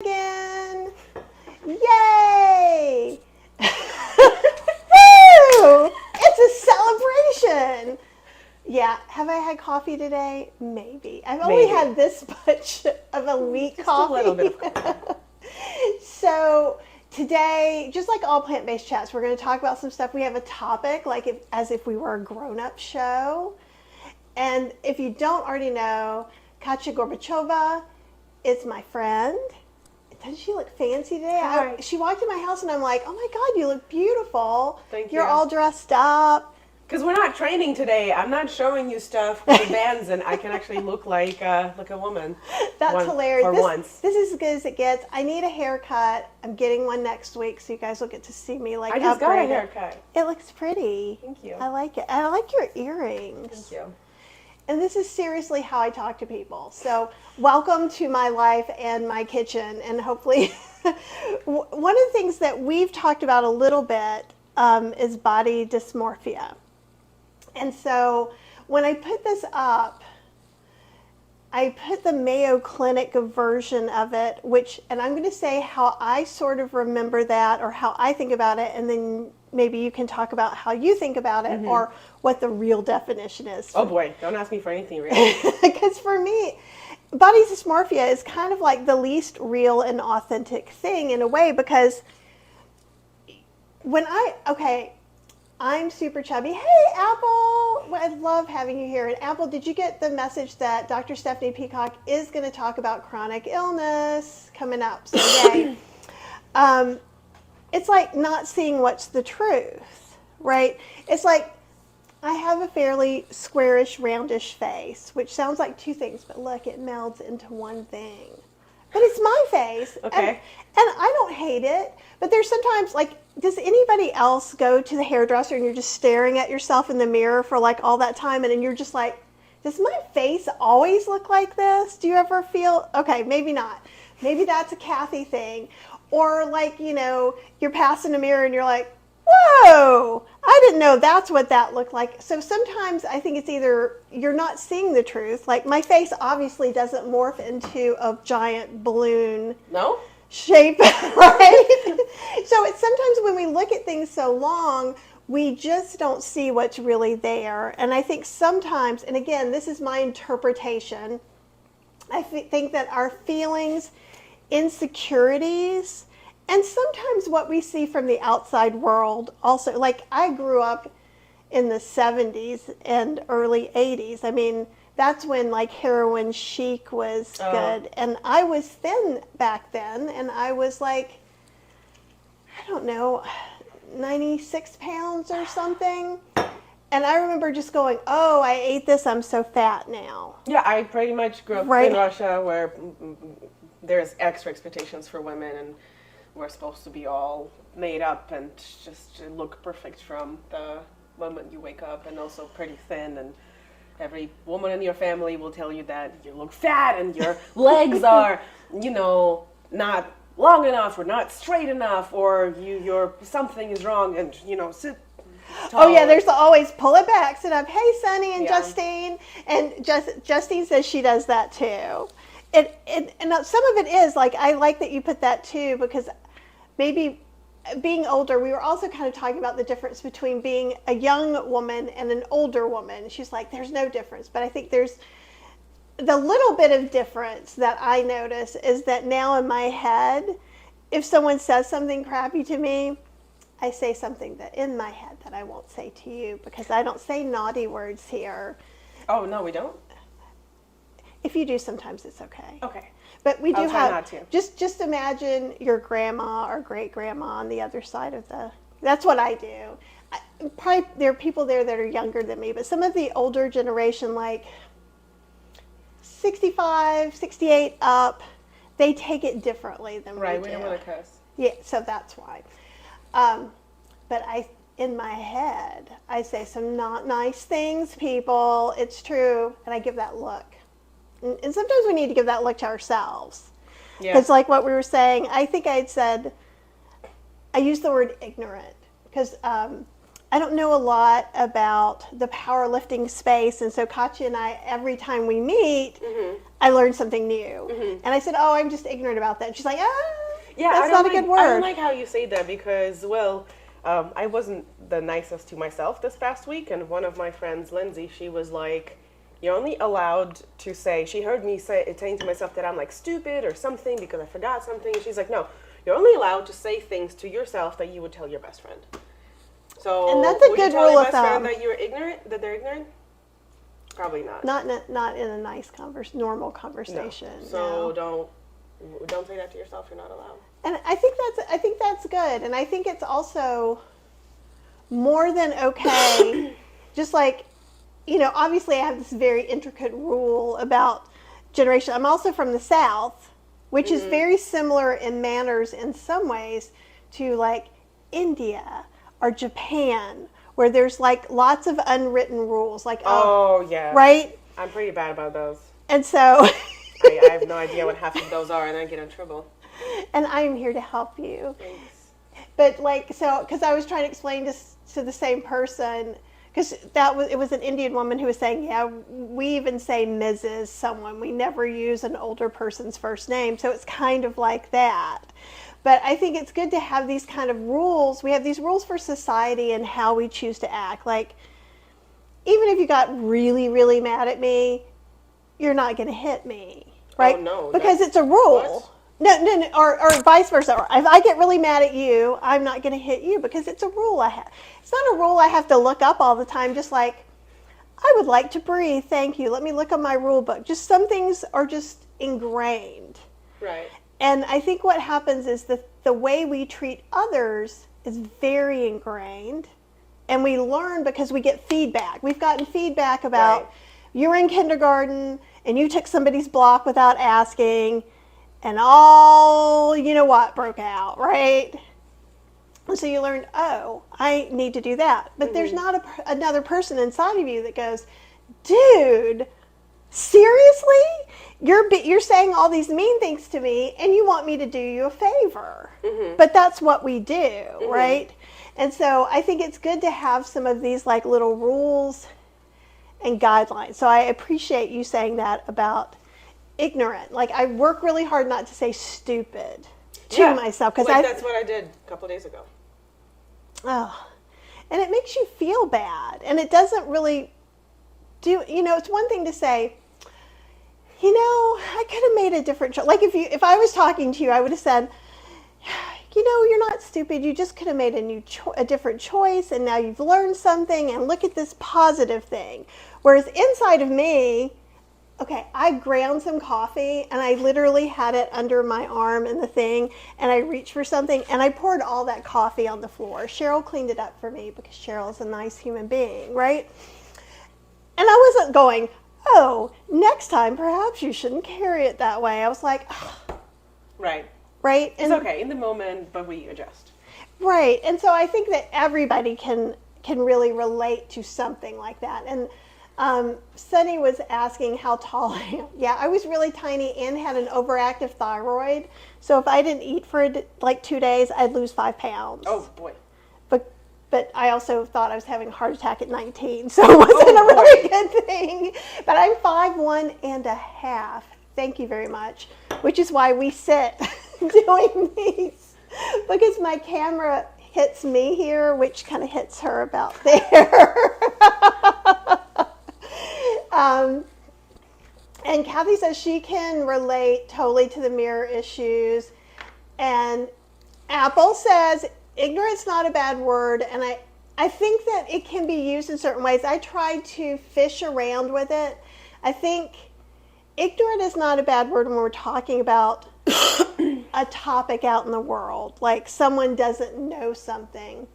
again. Yay! Woo! It's a celebration. Yeah, have I had coffee today? Maybe. I've only had this much of a weak coffee. A little bit of coffee. So today, just like all plant-based chats, we're going to talk about some stuff. We have a topic, as if we were a grown-up show. And if you don't already know, Katya Gorbacheva is my friend. Doesn't she look fancy today? She walked in my house and I'm like, oh my God, you look beautiful. Thank you. You're all dressed up. Because we're not training today. I'm not showing you stuff with the bands, and I can actually look like a woman. That's hilarious. For once. This is as good as it gets. I need a haircut. I'm getting one next week, so you guys will get to see me I just got a haircut. It looks pretty. Thank you. I like it. I like your earrings. Thank you. And this is seriously how I talk to people. So welcome to my life and my kitchen. And hopefully, one of the things that we've talked about a little bit is body dysmorphia. And so when I put this up, I put the Mayo Clinic version of it, and I'm going to say how I sort of remember that or how I think about it, and then maybe you can talk about how you think about it or what the real definition is. Oh boy, don't ask me for anything real. Because for me, body dysmorphia is kind of like the least real and authentic thing in a way, because I'm super chubby. Hey, Apple! I love having you here. And Apple, did you get the message that Dr. Stephanie Peacock is going to talk about chronic illness coming up? So yay. It's like not seeing what's the truth, right? It's like I have a fairly squarish, roundish face, which sounds like two things, but look, it melds into one thing. But it's my face. Okay. And I don't hate it. But there's sometimes, does anybody else go to the hairdresser and you're just staring at yourself in the mirror for all that time, and then you're just like, does my face always look like this? Do you ever feel, okay, maybe not. Maybe that's a Kathy thing. Or you're passing a mirror and you're like, whoa, I didn't know that's what that looked like. So sometimes I think it's either you're not seeing the truth. Like my face obviously doesn't morph into a giant balloon. No? Shape, right? So it's sometimes when we look at things so long, we just don't see what's really there. And I think sometimes, and again, this is my interpretation, I think that our feelings, insecurities, and sometimes what we see from the outside world also, I grew up in the 70s and early 80s. I mean, that's when heroin chic was good. And I was thin back then, and I was I don't know, 96 pounds or something. And I remember just going, oh, I ate this, I'm so fat now. Yeah, I pretty much grew up in Russia, where there's extra expectations for women, and we're supposed to be all made up and just look perfect from the moment you wake up, and also pretty thin, and every woman in your family will tell you that you look fat and your legs are, not long enough or not straight enough, or your something is wrong, and sit tall. Oh yeah, there's always pull it back, sit up. Hey, Sunny and Justine, and Justine says she does that too. And some of it is I like that you put that too, because maybe being older, we were also kind of talking about the difference between being a young woman and an older woman. She's like, there's no difference. But I think there's the little bit of difference that I notice is that now in my head, if someone says something crappy to me, I say something that in my head that I won't say to you, because I don't say naughty words here. Oh, no, we don't? If you do, sometimes it's okay. Okay. But we do I'll try have, not to. just imagine your grandma or great-grandma on the other side of that's what I do. Probably there are people there that are younger than me, but some of the older generation, 65, 68 up, they take it differently than we do. Right, we don't want to cuss. Yeah, so that's why. But in my head, I say some not nice things, people. It's true. And I give that look. And sometimes we need to give that look to ourselves. Because what we were saying, I think I had said, I used the word ignorant. Because I don't know a lot about the powerlifting space, and so Katya and I, every time we meet, I learn something new. And I said, "Oh, I'm just ignorant about that." And she's like, Yeah, that's not a good word. I don't like how you say that because, well, I wasn't the nicest to myself this past week, and one of my friends, Lindsay, she was like, "You're only allowed to say." She heard me saying to myself that I'm like stupid or something because I forgot something. And she's like, "No, you're only allowed to say things to yourself that you would tell your best friend." So, and that's a good rule of thumb. That you're ignorant, that they're ignorant? Probably not. Not in a nice normal conversation. No. So don't say that to yourself. You're not allowed. And I think that's good. And I think it's also more than okay. Just like, obviously I have this very intricate rule about generation. I'm also from the South, which is very similar in manners in some ways to like India or Japan, where there's like lots of unwritten rules. Like yeah, right. I'm pretty bad about those, and so I have no idea what half of those are, and I get in trouble. And I'm here to help you. Thanks. But because I was trying to explain this to the same person, because it was an Indian woman who was saying, yeah, we even say Mrs. someone. We never use an older person's first name, so it's kind of like that. But I think it's good to have these kind of rules. We have these rules for society and how we choose to act. Like, even if you got really, really mad at me, you're not going to hit me, right? Oh, no. Because it's a rule. What? No, or vice versa. Or if I get really mad at you, I'm not going to hit you because it's a rule I have. It's not a rule I have to look up all the time, just like, I would like to breathe, thank you. Let me look on my rule book. Just some things are just ingrained. Right. And I think what happens is the way we treat others is very ingrained. And we learn because we get feedback. We've gotten feedback about you're in kindergarten and you took somebody's block without asking and all broke out, right? And so you learned, oh, I need to do that. But there's not another person inside of you that goes, dude, seriously? You're saying all these mean things to me and you want me to do you a favor. But that's what we do, right? And so I think it's good to have some of these like little rules and guidelines. So I appreciate you saying that about ignorant. Like I work really hard not to say stupid to myself. Because that's what I did a couple of days ago. Oh, and it makes you feel bad. And it doesn't really it's one thing to say, I could have made a different choice. Like if I was talking to you, I would have said, you're not stupid. You just could have made a different choice, and now you've learned something, and look at this positive thing. Whereas inside of me, okay, I ground some coffee, and I literally had it under my arm in the thing, and I reached for something, and I poured all that coffee on the floor. Cheryl cleaned it up for me because Cheryl is a nice human being, right? And I wasn't going, oh, next time perhaps you shouldn't carry it that way. I was like, oh. Right? It's okay in the moment, but we adjust. Right. And so I think that everybody can really relate to something like that. And Sunny was asking how tall I am. Yeah, I was really tiny and had an overactive thyroid. So if I didn't eat for like 2 days, I'd lose 5 pounds. Oh, boy. But I also thought I was having a heart attack at 19, so it wasn't a really good thing. But I'm 5'1.5". Thank you very much. Which is why we sit doing these, because my camera hits me here, which kind of hits her about there. And Kathy says she can relate totally to the mirror issues. And Apple says ignorance not a bad word, and I think that it can be used in certain ways. I try to fish around with it. I think ignorant is not a bad word when we're talking about a topic out in the world, like someone doesn't know something.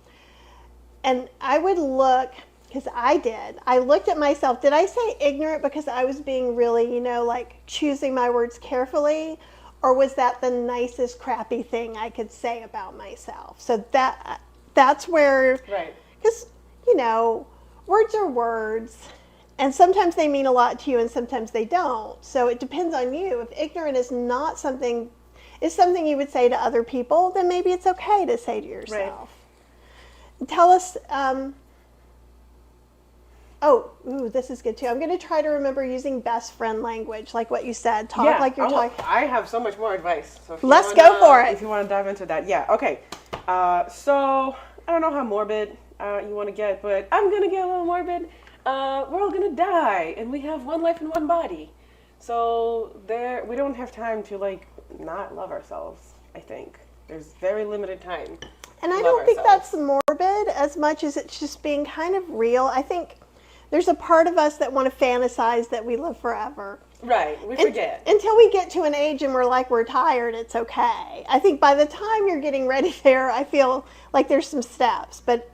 And I would look, because I looked at myself. Did I say ignorant because I was being really, like choosing my words carefully? Or was that the nicest crappy thing I could say about myself? So that's where, right? Because, words are words. And sometimes they mean a lot to you and sometimes they don't. So it depends on you. If ignorant is not something, is something you would say to other people, then maybe it's okay to say to yourself. Right. Tell us, this is good too. I'm going to try to remember using best friend language, like what you said. Talk like you're talking. I have so much more advice. So let's go for it. If you want to dive into that. Yeah, okay. So, I don't know how morbid you want to get, but I'm going to get a little morbid. We're all going to die, and we have one life and one body. So, we don't have time to, like, not love ourselves, I think. There's very limited time. And I don't think that's morbid as much as it's just being kind of real. I think there's a part of us that want to fantasize that we live forever. Right, we forget. Until we get to an age and we're tired, it's okay. I think by the time you're getting ready there, I feel like there's some steps. But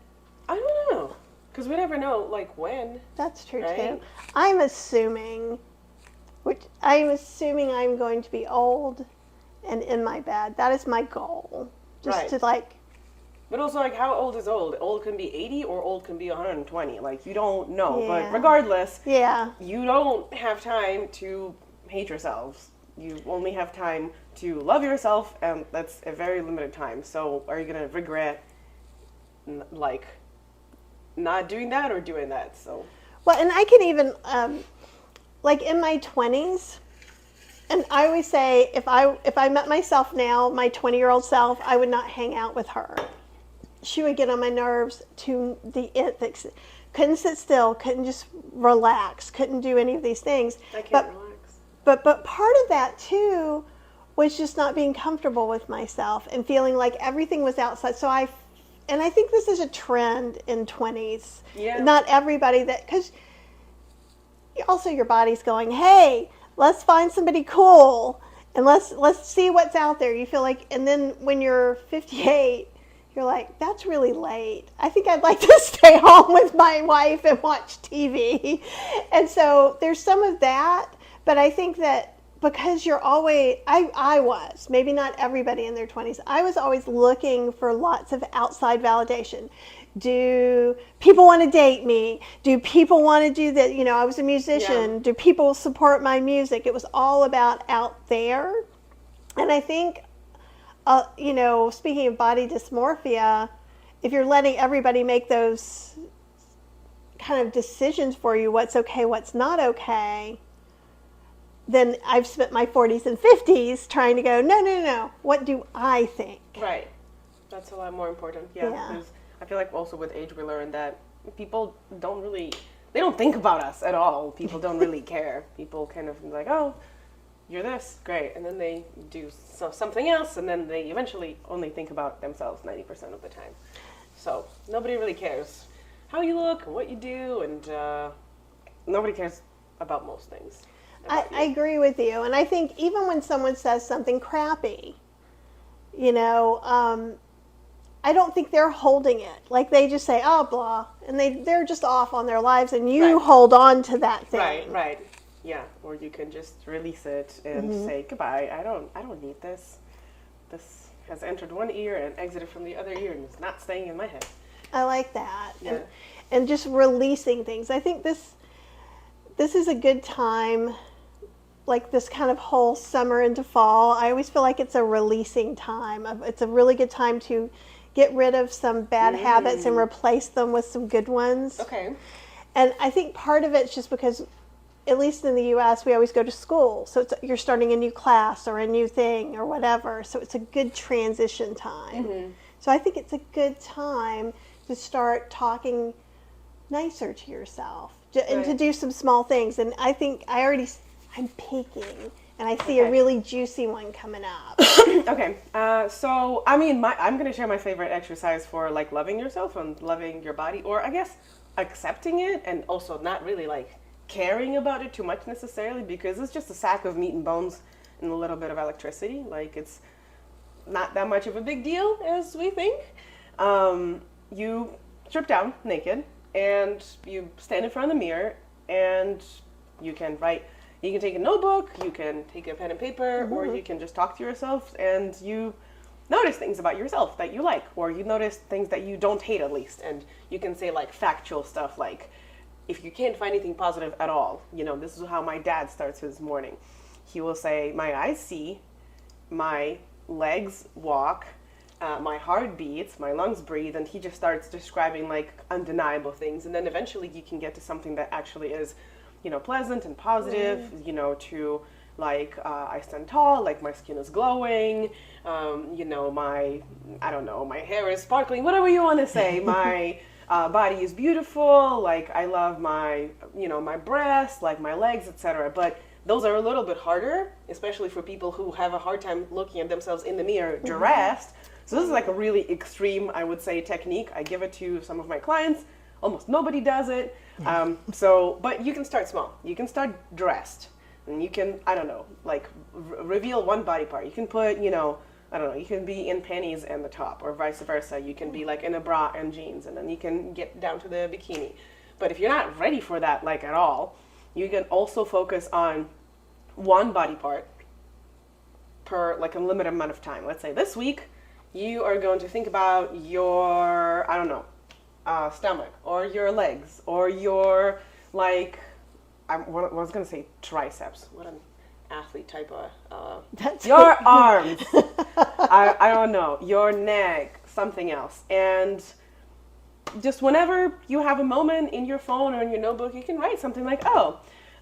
I don't know, because we never know, like, when. That's true, too. I'm assuming I'm going to be old and in my bed. That is my goal. Just to, like... But also, like, how old is old? Old can be 80 or old can be 120. Like, you don't know. Yeah. But regardless, you don't have time to hate yourselves. You only have time to love yourself, and that's a very limited time. So are you going to regret, like, not doing that or doing that? So. Well, and I can even, like, in my 20s, and I always say, if I met myself now, my 20-year-old self, I would not hang out with her. She would get on my nerves to the end. Couldn't sit still, couldn't just relax, couldn't do any of these things. I can't relax. But part of that, too, was just not being comfortable with myself and feeling like everything was outside. So I think this is a trend in 20s. Yeah. Not everybody because also your body's going, hey, let's find somebody cool and let's see what's out there. You feel like, and then when you're 58, you're like, that's really late. I think I'd like to stay home with my wife and watch TV. And so there's some of that, but I think that because you're always, I was, maybe not everybody in their 20s, I was always looking for lots of outside validation. Do people want to date me? Do people want to do that? You know, I was a musician. Yeah. Do people support my music? It was all about out there. And I think, you know, speaking of body dysmorphia, if you're letting everybody make those kind of decisions for you, what's okay, what's not okay, then I've spent my 40s and 50s trying to go, no, what do I think? Right. That's a lot more important. Yeah. I feel like also with age we learn that people they don't think about us at all. People don't really care. People kind of like, oh, you're this, great. And then they do something else, and then they eventually only think about themselves 90% of the time. So nobody really cares how you look and what you do, and nobody cares about most things. I agree with you. And I think even when someone says something crappy, you know, I don't think they're holding it. Like they just say, oh, blah, and they're just off on their lives, and you hold on to that thing. Right. Yeah, or you can just release it and say goodbye. I don't need this. This has entered one ear and exited from the other ear, and it's not staying in my head. I like that. Yeah. And just releasing things. I think this is a good time, like this kind of whole summer into fall. I always feel like it's a releasing time. It's a really good time to get rid of some bad habits and replace them with some good ones. Okay. And I think part of it's just because, at least in the U.S., we always go to school. So you're starting a new class or a new thing or whatever. So it's a good transition time. Mm-hmm. So I think it's a good time to start talking nicer to yourself and to do some small things. And I think I'm peeking, and I see a really juicy one coming up. Okay. So, I mean, I'm going to share my favorite exercise for, like, loving yourself and loving your body, or I guess accepting it and also not really, like, caring about it too much necessarily, because it's just a sack of meat and bones and a little bit of electricity. Like, it's not that much of a big deal as we think. You strip down naked and you stand in front of the mirror and you can write. You can take a notebook, you can take a pen and paper, or you can just talk to yourself, and you notice things about yourself that you like, or you notice things that you don't hate at least, and you can say like factual stuff like, if you can't find anything positive at all, you know, this is how my dad starts his morning. He will say, my eyes see, my legs walk, my heart beats, my lungs breathe, and he just starts describing like undeniable things. And then eventually you can get to something that actually is, pleasant and positive, to like, I stand tall, like my skin is glowing, my hair is sparkling, whatever you want to say, my body is beautiful, like I love my, my breasts, like my legs, etc. But those are a little bit harder, especially for people who have a hard time looking at themselves in the mirror dressed. So this is like a really extreme, I would say, technique. I give it to some of my clients. Almost nobody does it. But you can start small. You can start dressed. And you can, reveal one body part. You can put, you can be in panties and the top, or vice versa. You can be like in a bra and jeans, and then you can get down to the bikini. But if you're not ready for that, like at all, you can also focus on one body part per like a limited amount of time. Let's say this week, you are going to think about your, stomach, or your legs, or your, like, I was going to say triceps. What an athlete type of, your arms, I don't know, your neck, something else. And just whenever you have a moment in your phone or in your notebook, you can write something like, oh,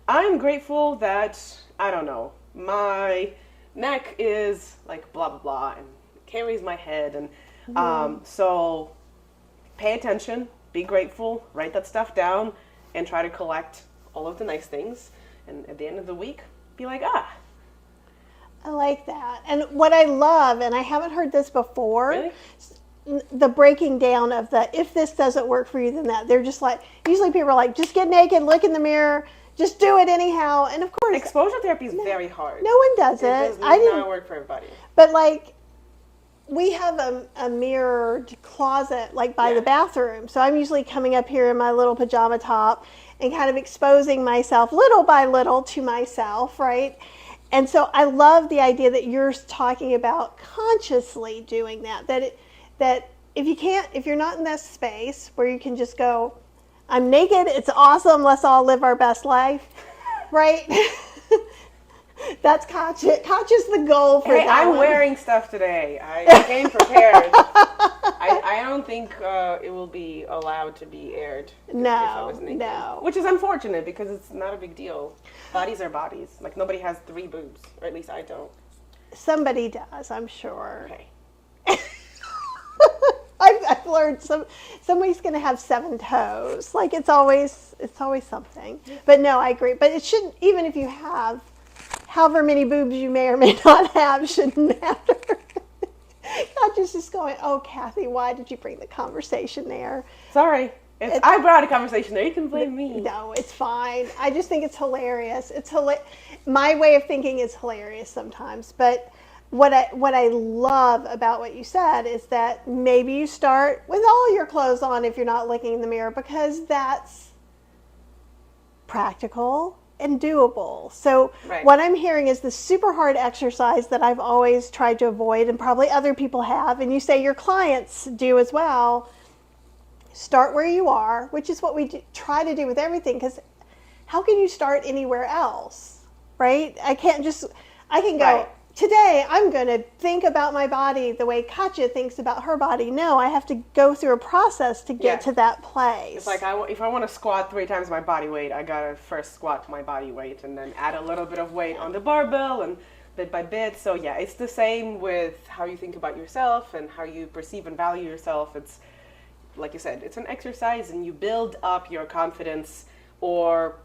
I'm grateful that, my neck is like blah, blah, blah, and carries my head. And so pay attention, be grateful, write that stuff down, and try to collect all of the nice things. And at the end of the week, be like, I like that. And what I love, and I haven't heard this before, really? The breaking down of the, if this doesn't work for you, then that. They're just like, usually people are like, just get naked, look in the mirror, just do it anyhow. And of course, exposure therapy is very hard. No one does it. It does not work for everybody. But like, we have a mirrored closet like by the bathroom. So I'm usually coming up here in my little pajama top and kind of exposing myself little by little to myself, right? And so I love the idea that you're talking about consciously doing that. That if you're not in that space where you can just go, I'm naked, it's awesome, let's all live our best life, right? That's conscious the goal for that. I'm wearing stuff today. I came prepared. I don't think it will be allowed to be aired if I was naked. No. Which is unfortunate because it's not a big deal. Bodies are bodies. Like nobody has 3 boobs, or at least I don't. Somebody does, I'm sure. Okay. I've learned somebody's going to have 7 toes. Like it's always something. But no, I agree. But it shouldn't, even if you have however many boobs you may or may not have, shouldn't matter. Not just going, oh, Kathy, why did you bring the conversation there? Sorry. I brought a conversation there. You can blame me. No, it's fine. I just think it's hilarious. My way of thinking is hilarious sometimes. But what I love about what you said is that maybe you start with all your clothes on if you're not looking in the mirror, because that's practical and doable. So what I'm hearing is the super hard exercise that I've always tried to avoid, and probably other people have, and you say your clients do as well. Start where you are, which is what we try to do with everything, because how can you start anywhere else, right? I can go, today I'm going to think about my body the way Katya thinks about her body. No, I have to go through a process to get to that place. It's like if I want to squat 3 times my body weight, I got to first squat to my body weight and then add a little bit of weight on the barbell and bit by bit. So yeah, it's the same with how you think about yourself and how you perceive and value yourself. It's like you said, it's an exercise, and you build up your confidence or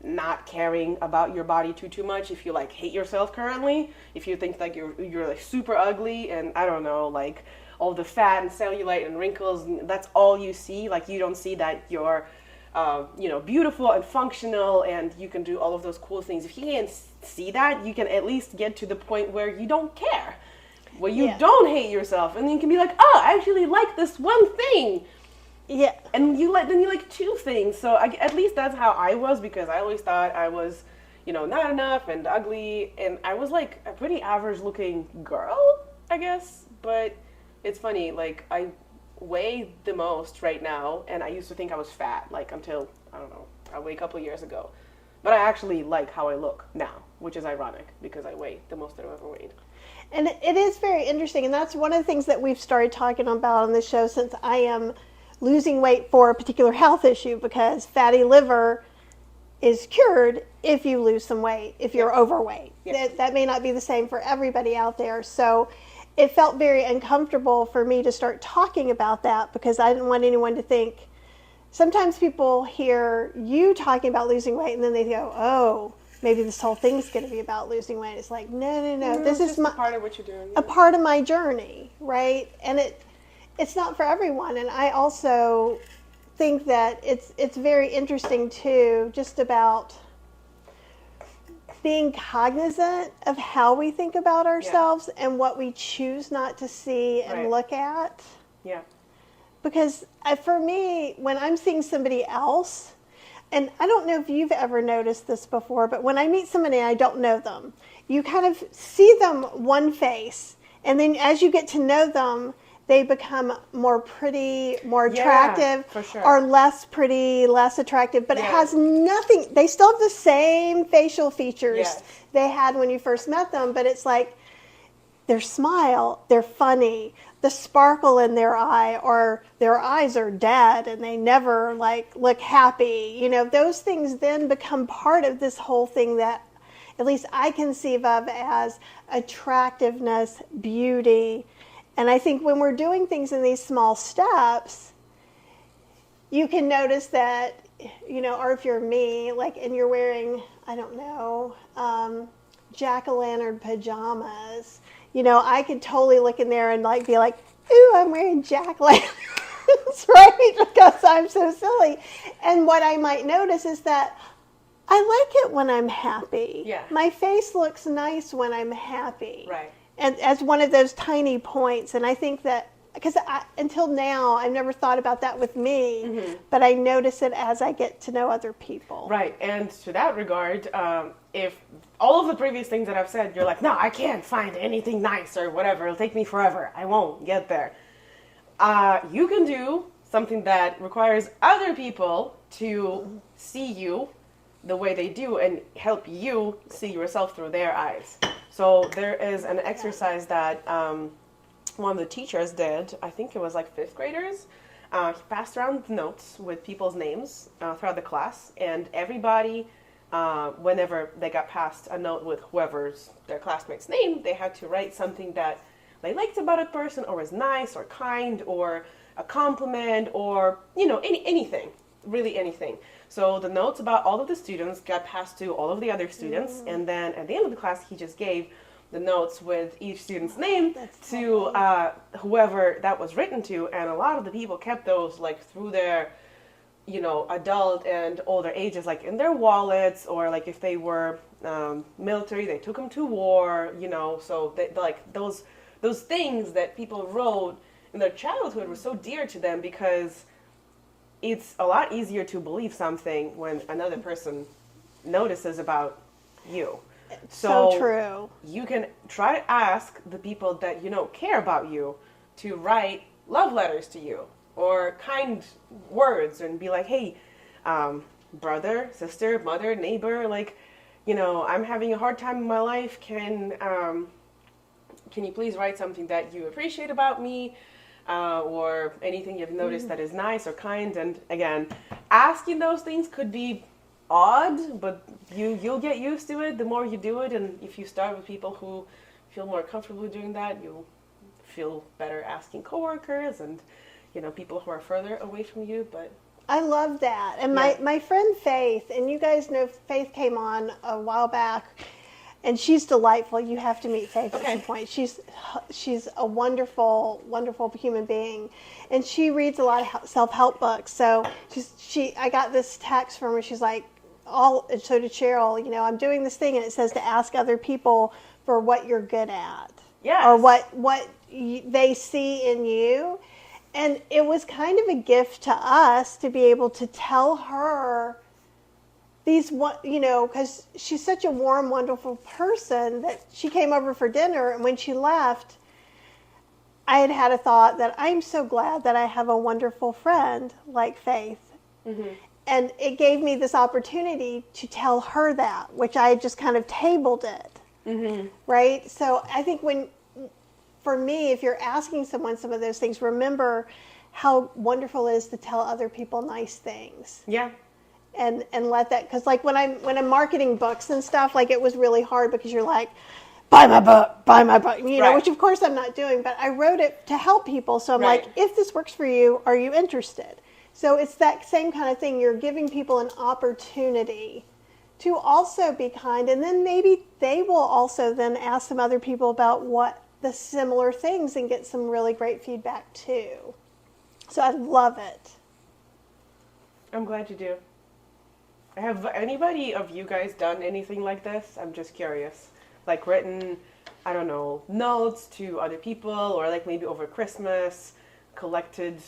not caring about your body too much. If you like hate yourself currently, if you think like you're like super ugly and I don't know, like all the fat and cellulite and wrinkles, and that's all you see. Like you don't see that you're beautiful and functional and you can do all of those cool things. If you can't see that, you can at least get to the point where you don't care, where you don't hate yourself, and then you can be like, oh, I actually like this one thing. Yeah. And you like 2 things. So at least that's how I was, because I always thought I was, not enough and ugly. And I was like a pretty average looking girl, I guess. But it's funny, like I weigh the most right now. And I used to think I was fat, like until, I don't know, probably a couple of years ago. But I actually like how I look now, which is ironic because I weigh the most that I've ever weighed. And it is very interesting, and that's one of the things that we've started talking about on this show since I am losing weight for a particular health issue, because fatty liver is cured if you lose some weight, if you're overweight. That may not be the same for everybody out there. So it felt very uncomfortable for me to start talking about that, because I didn't want anyone to think. Sometimes people hear you talking about losing weight and then they go, oh, maybe this whole thing's going to be about losing weight. It's like, no. This is a part of what you're doing. A part of my journey, right? And it's not for everyone. And I also think that it's very interesting too, just about being cognizant of how we think about ourselves and what we choose not to see and look at. Yeah. Because for me, when I'm seeing somebody else, and I don't know if you've ever noticed this before, but when I meet somebody and I don't know them, you kind of see them one face, and then as you get to know them, they become more pretty, more attractive, for sure. or less pretty, less attractive. But it has nothing, they still have the same facial features they had when you first met them, but it's like their smile, they're funny, the sparkle in their eye, or their eyes are dead and they never look happy. You know, those things then become part of this whole thing that at least I conceive of as attractiveness, beauty. And I think when we're doing things in these small steps, you can notice that, you know, or if you're me, and you're wearing, I don't know, jack-o'-lantern pajamas, you know, I could totally look in there and be like, ooh, I'm wearing jack-o'-lanterns, right? Because I'm so silly. And what I might notice is that I like it when I'm happy. Yeah. My face looks nice when I'm happy. Right. And as one of those tiny points. And I think that, because until now, I've never thought about that with me, but I notice it as I get to know other people. Right. And to that regard, if all of the previous things that I've said, you're like, no, I can't find anything nice or whatever. It'll take me forever. I won't get there. You can do something that requires other people to see you the way they do and help you see yourself through their eyes. So there is an exercise that one of the teachers did. I think it was fifth graders. He passed around notes with people's names throughout the class, and everybody, whenever they got passed a note with whoever's their classmate's name, they had to write something that they liked about a person, or was nice or kind, or a compliment, or, you know, anything, really anything. So the notes about all of the students got passed to all of the other students, and then at the end of the class, he just gave the notes with each student's name to whoever that was written to, and a lot of the people kept those through their, you know, adult and older ages, in their wallets, or if they were military, they took them to war, you know. So they, those things that people wrote in their childhood were so dear to them, because it's a lot easier to believe something when another person notices about you. So true. You can try to ask the people that you know care about you to write love letters to you, or kind words, and be like, hey, brother, sister, mother, neighbor, you know, I'm having a hard time in my life. Can you please write something that you appreciate about me, or anything you've noticed that is nice or kind? And again, asking those things could be odd, but you'll get used to it the more you do it. And if you start with people who feel more comfortable doing that, you'll feel better asking coworkers and, you know, people who are further away from you. But I love that. And my friend Faith, and you guys know Faith came on a while back, and she's delightful. You have to meet Faith at some point. She's a wonderful, wonderful human being, and she reads a lot of self-help books. So I got this text from her. She's like, and so did Cheryl. You know, I'm doing this thing, and it says to ask other people for what you're good at, or what they see in you. And it was kind of a gift to us to be able to tell her these, you know, because she's such a warm, wonderful person that she came over for dinner, and when she left, I had a thought that I'm so glad that I have a wonderful friend like Faith. Mm-hmm. And it gave me this opportunity to tell her that, which I just kind of tabled it, right? So I think when for me, if you're asking someone some of those things, remember how wonderful it is to tell other people nice things. Yeah. And let that, because like when I'm marketing books and stuff, like it was really hard because you're like, buy my book, you know, which of course I'm not doing, but I wrote it to help people. So I'm like, if this works for you, are you interested? So it's that same kind of thing. You're giving people an opportunity to also be kind, and then maybe they will also then ask some other people about what the similar things and get some really great feedback too. So I love it. I'm glad you do. Have anybody of you guys done anything like this? I'm just curious. Like written, I don't know, notes to other people, or like maybe over Christmas, collected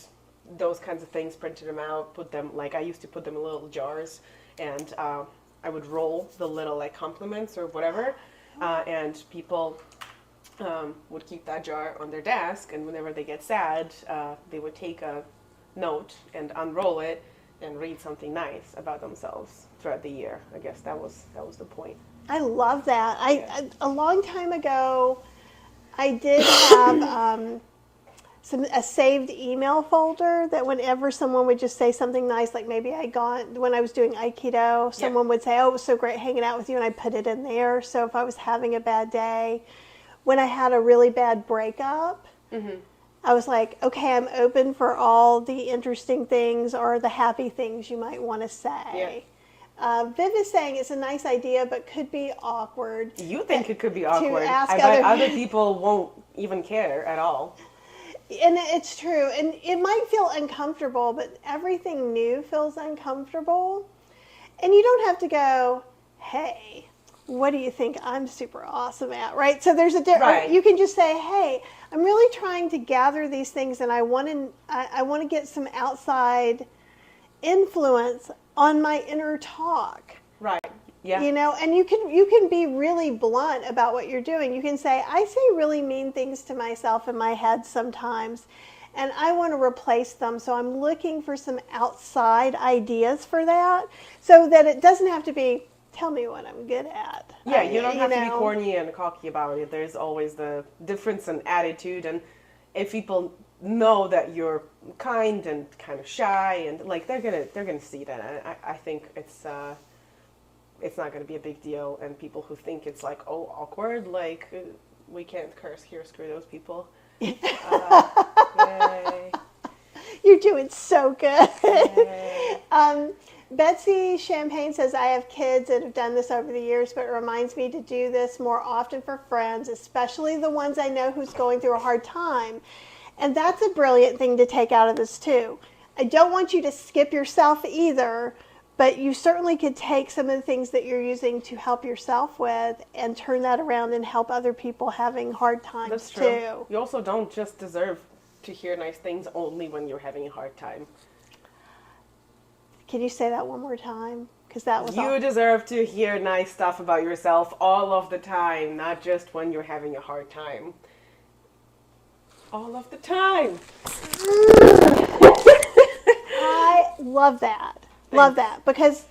those kinds of things, printed them out, put them, like I used to put them in little jars, and I would roll the little like compliments or whatever, and people would keep that jar on their desk, and whenever they get sad, they would take a note and unroll it and read something nice about themselves throughout the year. I guess that was the point. I love that. A long time ago, I did have a saved email folder that whenever someone would just say something nice, like maybe when I was doing Aikido, someone would say, oh, it was so great hanging out with you, and I put it in there. So if I was having a bad day, when I had a really bad breakup, I was like, okay, I'm open for all the interesting things or the happy things you might want to say. Viv is saying it's a nice idea, but could be awkward. You think it could be awkward. I bet other people won't even care at all. And it's true. And it might feel uncomfortable, but everything new feels uncomfortable. And you don't have to go, hey, what do you think I'm super awesome at, right? So there's a difference. You can just say, hey, I'm really trying to gather these things, and I want to get some outside influence on my inner talk. Right. Yeah. You know, and you can be really blunt about what you're doing. You can say, I say really mean things to myself in my head sometimes, and I want to replace them. So I'm looking for some outside ideas for that, so that it doesn't have to be, tell me what I'm good at. Yeah, you don't have to be corny and cocky about it. There's always the difference in attitude, and if people know that you're kind and kind of shy, and like they're gonna see that. I think it's not gonna be a big deal. And people who think it's like, oh, awkward, like we can't curse here, screw those people. Yay. You're doing so good. Betsy Champagne says, I have kids that have done this over the years, but it reminds me to do this more often for friends, especially the ones I know who's going through a hard time. And that's a brilliant thing to take out of this too. I don't want you to skip yourself either, but you certainly could take some of the things that you're using to help yourself with and turn that around and help other people having hard times. That's true. Too. You also don't just deserve to hear nice things only when you're having a hard time. Can you say that one more time? Because that was You deserve to hear nice stuff about yourself all of the time, not just when you're having a hard time. All of the time. I love that. Love that, because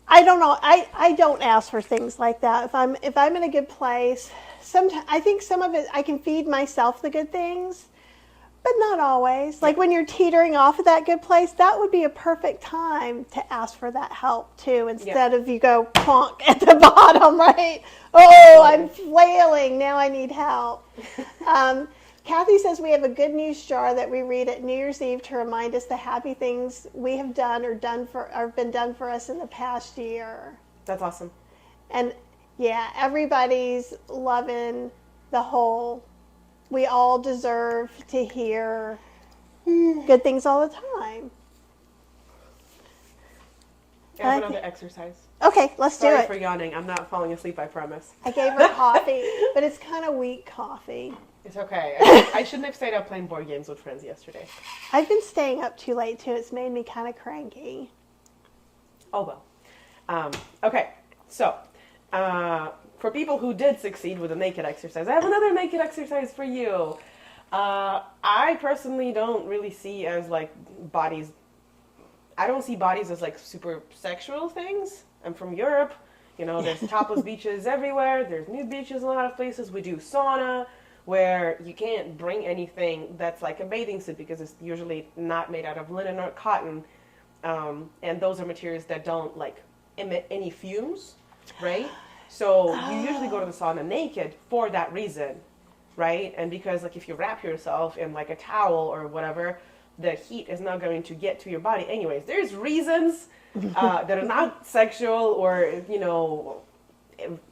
I don't know. I don't ask for things like that. If I'm in a good place, sometimes I think some of it I can feed myself the good things, but not always. Like when you're teetering off of that good place, that would be a perfect time to ask for that help too, instead of you go plonk at the bottom, right? Oh, I'm flailing. Now I need help. Kathy says we have a good news jar that we read at New Year's Eve to remind us the happy things we have done or been done for us in the past year. That's awesome. And yeah, everybody's loving the whole, we all deserve to hear good things all the time. I have another exercise. Okay, let's do it. Sorry for yawning. I'm not falling asleep, I promise. I gave her coffee, but it's kind of weak coffee. It's okay. I shouldn't have stayed up playing board games with friends yesterday. I've been staying up too late, too. It's made me kind of cranky. Oh, well. Okay, so for people who did succeed with a naked exercise, I have another naked exercise for you. I personally don't really see as like bodies. I don't see bodies as like super sexual things. I'm from Europe. You know, there's topless beaches everywhere. There's nude beaches in a lot of places. We do sauna. where you can't bring anything that's like a bathing suit because it's usually not made out of linen or cotton. And those are materials that don't like emit any fumes, right? So you usually go to the sauna naked for that reason, right? And because like if you wrap yourself in like a towel or whatever, the heat is not going to get to your body anyways. There's reasons that are not sexual or,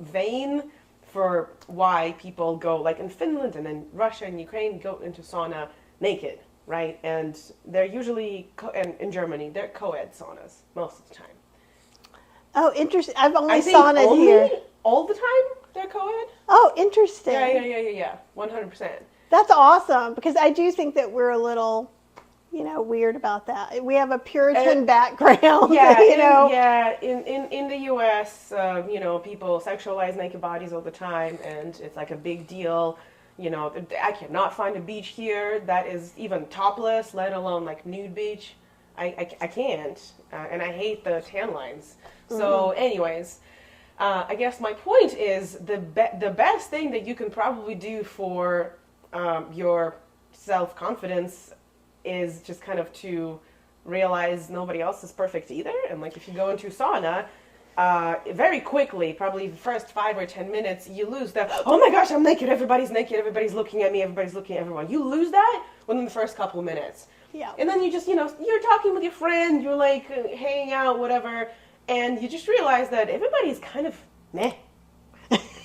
vain for why people go, like in Finland and in Russia and Ukraine, go into sauna naked, right? And they're usually, and in Germany, they're co-ed saunas most of the time. Oh, interesting. I've only I think saunaed only here. all the time they're co-ed. Oh, interesting. Yeah. 100%. That's awesome, because I do think that we're a little, weird about that. We have a Puritan background. Yeah, in the U.S., people sexualize naked bodies all the time, and it's like a big deal. I cannot find a beach here that is even topless, let alone like nude beach. I can't, and I hate the tan lines. So, anyways, I guess my point is the best thing that you can probably do for your self-confidence is just kind of to realize nobody else is perfect either. And like if you go into sauna, very quickly, probably the first 5 or 10 minutes, you lose that, oh my gosh, I'm naked, everybody's looking at me, everybody's looking at everyone. You lose that within the first couple of minutes. Yeah. And then you just, you're talking with your friend, you're like hanging out, whatever, and you just realize that everybody's kind of meh.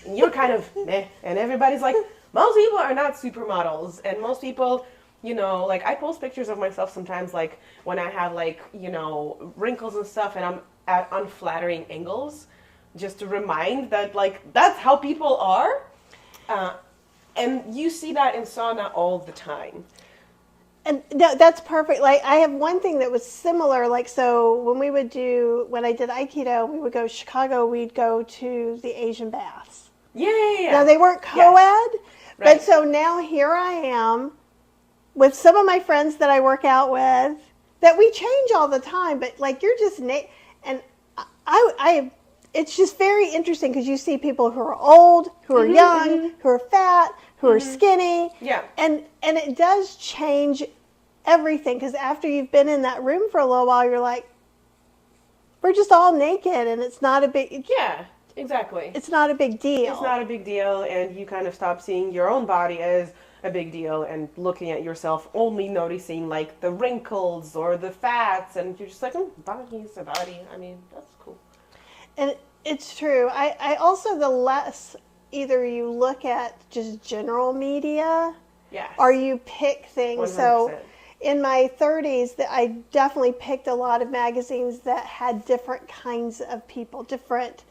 And you're kind of meh. And everybody's like, most people are not supermodels, and most people, like I post pictures of myself sometimes, like when I have like, wrinkles and stuff and I'm at unflattering angles, just to remind that like, that's how people are. And you see that in sauna all the time. And no, that's perfect. Like I have one thing that was similar. Like, so when I did Aikido, we would go to Chicago, we'd go to the Asian baths. Yeah. Now they weren't co-ed, right. But so now here I am with some of my friends that I work out with, that we change all the time, but like you're just, and it's just very interesting because you see people who are old, who are young, who are fat, who are skinny. Yeah. And it does change everything, because after you've been in that room for a little while, you're like, we're just all naked, and it's not a big... Yeah, exactly. It's not a big deal. It's not a big deal, and you kind of stop seeing your own body as a big deal and looking at yourself only noticing like the wrinkles or the fats, and you're just like, body's a body. I mean, that's cool. And it's true. I also, the less either you look at just general media, yes, or you pick things. 100%. So in my 30s, I definitely picked a lot of magazines that had different kinds of people, different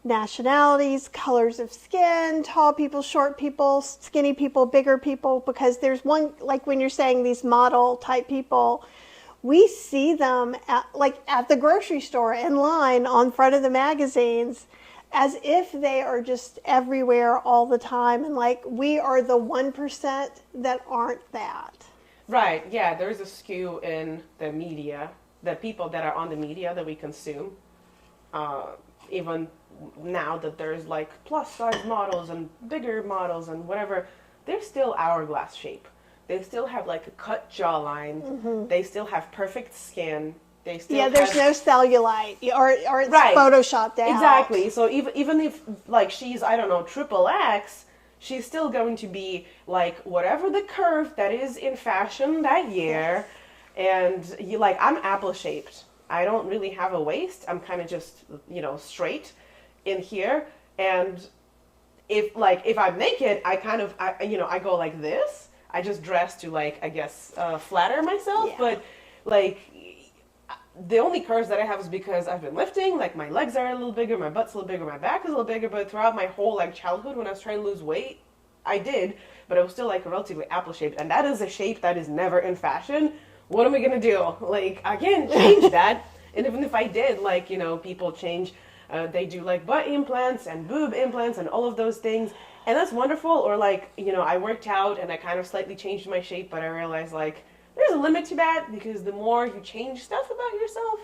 nationalities, colors of skin, tall people, short people, skinny people, bigger people, because there's one, like when you're saying these model type people, we see them at the grocery store in line on front of the magazines as if they are just everywhere all the time, and like we are the 1% that aren't that. Right, yeah, there's a skew in the media, the people that are on the media that we consume, even now that there's like plus size models and bigger models and whatever, they're still hourglass shape. They still have like a cut jawline. They still have perfect skin. They still there's no cellulite or it's right, photoshopped out. Exactly. So even if like she's, I don't know, XXX, she's still going to be like whatever the curve that is in fashion that year. And you like, I'm apple shaped. I don't really have a waist. I'm kind of just, straight in here. And if I'm naked, I go like this. I just dress to like, I guess, flatter myself. Yeah. But like the only curves that I have is because I've been lifting. Like my legs are a little bigger, my butt's a little bigger, my back is a little bigger. But throughout my whole like childhood, when I was trying to lose weight, I did, but it was still like relatively apple shaped. And that is a shape that is never in fashion. What am I gonna do? Like I can't change that. And even if I did, like, people change, they do like butt implants and boob implants and all of those things. And that's wonderful. Or like, I worked out and I kind of slightly changed my shape, but I realized like there's a limit to that, because the more you change stuff about yourself,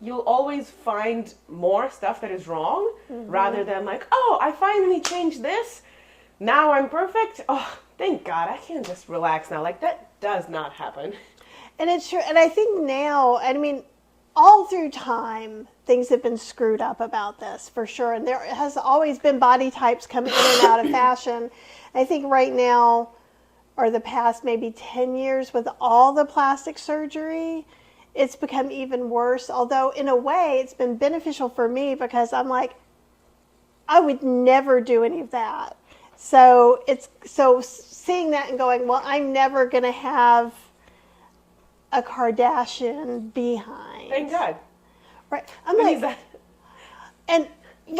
you'll always find more stuff that is wrong, rather than like, oh, I finally changed this. Now I'm perfect. Oh, thank God, I can just relax now. Like, that does not happen. And it's true. And I think now, I mean, all through time, things have been screwed up about this, for sure. And there has always been body types coming in and out of fashion. I think right now, or the past maybe 10 years, with all the plastic surgery, it's become even worse. Although, in a way, it's been beneficial for me because I'm like, I would never do any of that. So seeing that and going, well, I'm never going to have a Kardashian behind. Thank God. Right. I'm like, and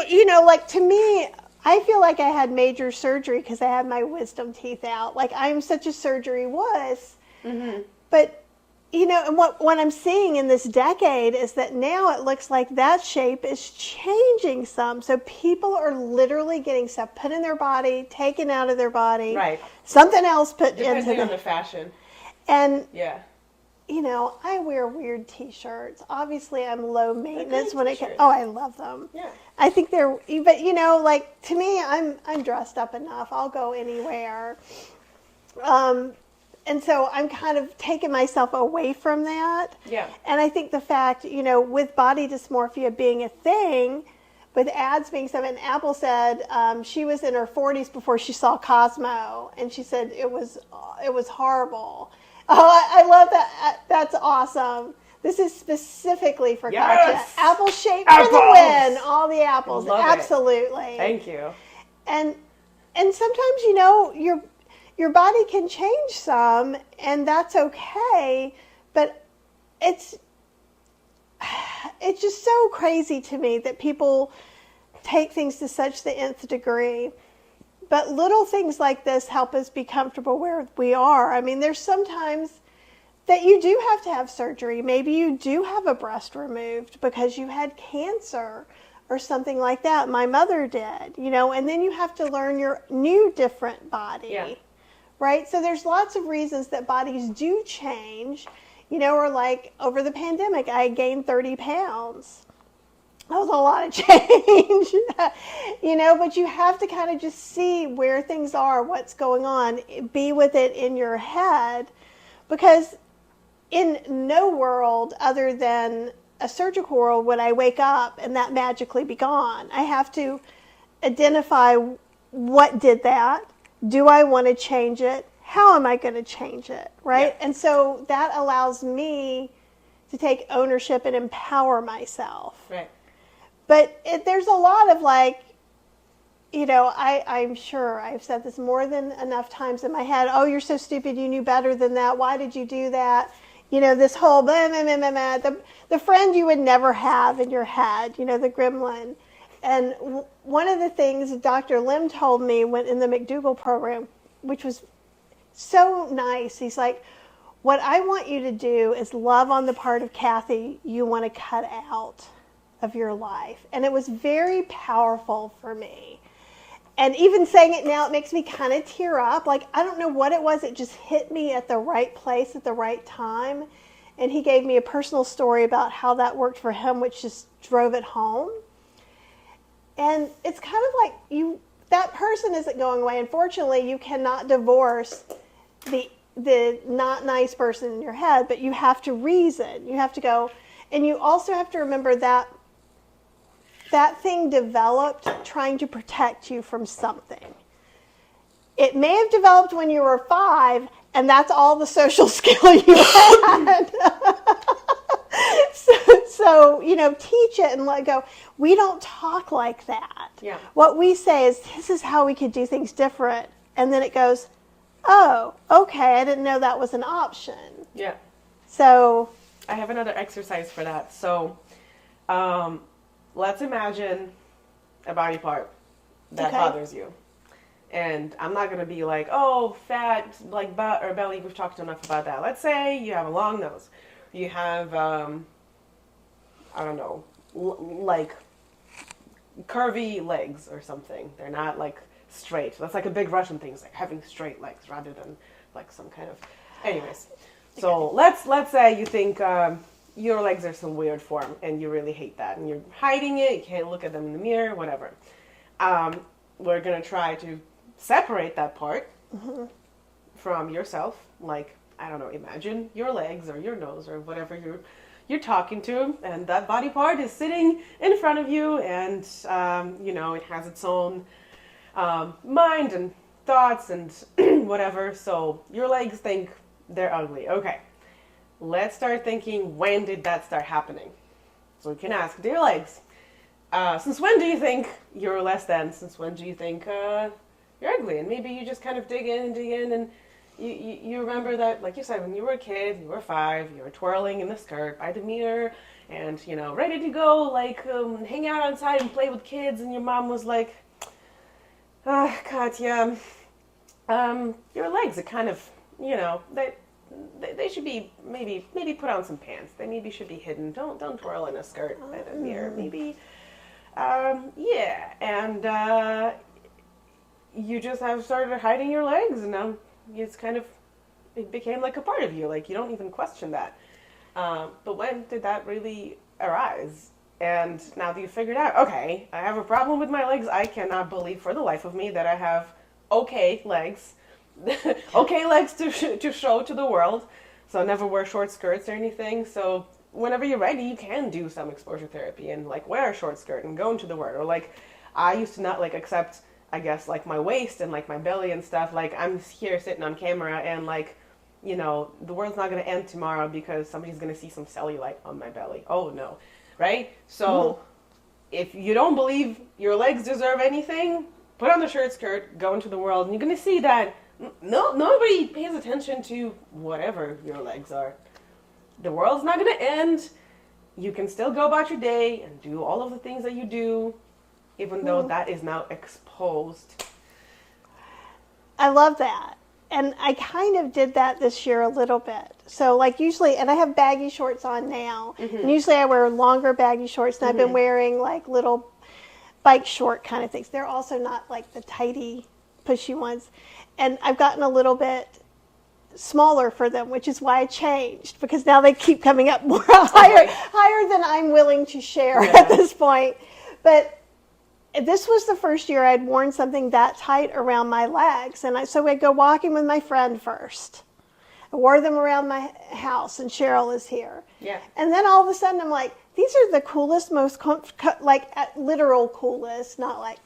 you know, like, to me, I feel like I had major surgery because I had my wisdom teeth out. Like, I'm such a surgery wuss. Mm-hmm. But, you know, and what I'm seeing in this decade is that now it looks like that shape is changing some. So people are literally getting stuff put in their body, taken out of their body. Right. Something else put into Depending on the fashion. And, yeah. You know, I wear weird T-shirts. Obviously, I'm low maintenance when it comes. T-shirts. Oh, I love them. Yeah. I think they're, but you know, like, to me, I'm dressed up enough. I'll go anywhere. And so I'm kind of taking myself away from that. Yeah. And I think the fact, you know, with body dysmorphia being a thing, with ads being something, Apple said she was in her 40s before she saw Cosmo, and she said it was horrible. Oh, I love that. That's awesome. This is specifically for Katya. Apple shape for the win. All the apples. Love Absolutely. It. Thank you. And sometimes, you know, your body can change some, and that's okay. But it's just so crazy to me that people take things to such the nth degree. But little things like this help us be comfortable where we are. I mean, there's sometimes that you do have to have surgery. Maybe you do have a breast removed because you had cancer or something like that. My mother did, you know, and then you have to learn your new different body, right? So there's lots of reasons that bodies do change, you know, or like over the pandemic, I gained 30 pounds. That was a lot of change, you know, but you have to kind of just see where things are, what's going on, be with it in your head, because in no world other than a surgical world would I wake up and that magically be gone. I have to identify what did that. Do I want to change it? How am I going to change it, right? Yeah. And so that allows me to take ownership and empower myself. Right. But there's a lot of, like, you know, I'm sure I've said this more than enough times in my head. Oh, you're so stupid. You knew better than that. Why did you do that? You know, this whole blah, blah, blah, blah, blah, the friend you would never have in your head, you know, the gremlin. And one of the things Dr. Lim told me when in the McDougall program, which was so nice, he's like, what I want you to do is love on the part of Kathy you want to cut out of your life. And it was very powerful for me. And even saying it now, it makes me kind of tear up. Like, I don't know what it was. It just hit me at the right place at the right time. And he gave me a personal story about how that worked for him, which just drove it home. And it's kind of like that person isn't going away. Unfortunately, you cannot divorce the not nice person in your head, but you have to reason. You have to go. And you also have to remember that that thing developed trying to protect you from something. It may have developed when you were 5, and that's all the social skill you had. So, you know, teach it and let go. We don't talk like that. Yeah. What we say is, this is how we could do things different. And then it goes, oh, okay, I didn't know that was an option. Yeah. So I have another exercise for that. So, let's imagine a body part that bothers you. And I'm not going to be like, oh, fat, like butt or belly. We've talked enough about that. Let's say you have a long nose. You have, I don't know, like curvy legs or something. They're not like straight. That's like a big Russian thing. It's like having straight legs rather than like some kind of... Anyways, so let's say you think... your legs are some weird form and you really hate that and you're hiding it, you can't look at them in the mirror, whatever. We're going to try to separate that part from yourself, like, I don't know, imagine your legs or your nose or whatever you're talking to, and that body part is sitting in front of you, and it has its own mind and thoughts and whatever. So your legs think they're ugly. Okay, let's start thinking, when did that start happening? So we can ask, dear legs, since when do you think you're less than? Since when do you think you're ugly? And maybe you just kind of dig in, and you remember that, like you said, when you were a kid, you were 5, you were twirling in the skirt by the mirror, and, ready to go, like, hang out outside and play with kids, and your mom was like, Katya, your legs are kind of, they should be maybe put on some pants. They maybe should be hidden. Don't twirl in a skirt by the mirror. Maybe, and you just have started hiding your legs, and now it became like a part of you. Like, you don't even question that. But when did that really arise? And now that you figured out, okay, I have a problem with my legs. I cannot believe for the life of me that I have okay legs, okay legs to show to the world. So never wear short skirts or anything. So whenever you're ready, you can do some exposure therapy and, like, wear a short skirt and go into the world. Or, like, I used to not, like, accept, I guess, like, my waist and, like, my belly and stuff. Like, I'm here sitting on camera and, like, the world's not going to end tomorrow because somebody's going to see some cellulite on my belly. Oh, no. Right? So if you don't believe your legs deserve anything, put on the short skirt, go into the world, and you're going to see that nobody pays attention to whatever your legs are. The world's not going to end. You can still go about your day and do all of the things that you do, even though that is now exposed. I love that. And I kind of did that this year a little bit. So, like, usually, and I have baggy shorts on now. And usually I wear longer baggy shorts, and I've been wearing, like, little bike short kind of things. They're also not, like, the tighty, pushy ones. And I've gotten a little bit smaller for them, which is why I changed, because now they keep coming up more higher than I'm willing to share at this point. But this was the first year I'd worn something that tight around my legs. And so I'd go walking with my friend first. I wore them around my house, and Cheryl is here. Yeah. And then all of a sudden I'm like, these are the coolest, most, literal coolest, not like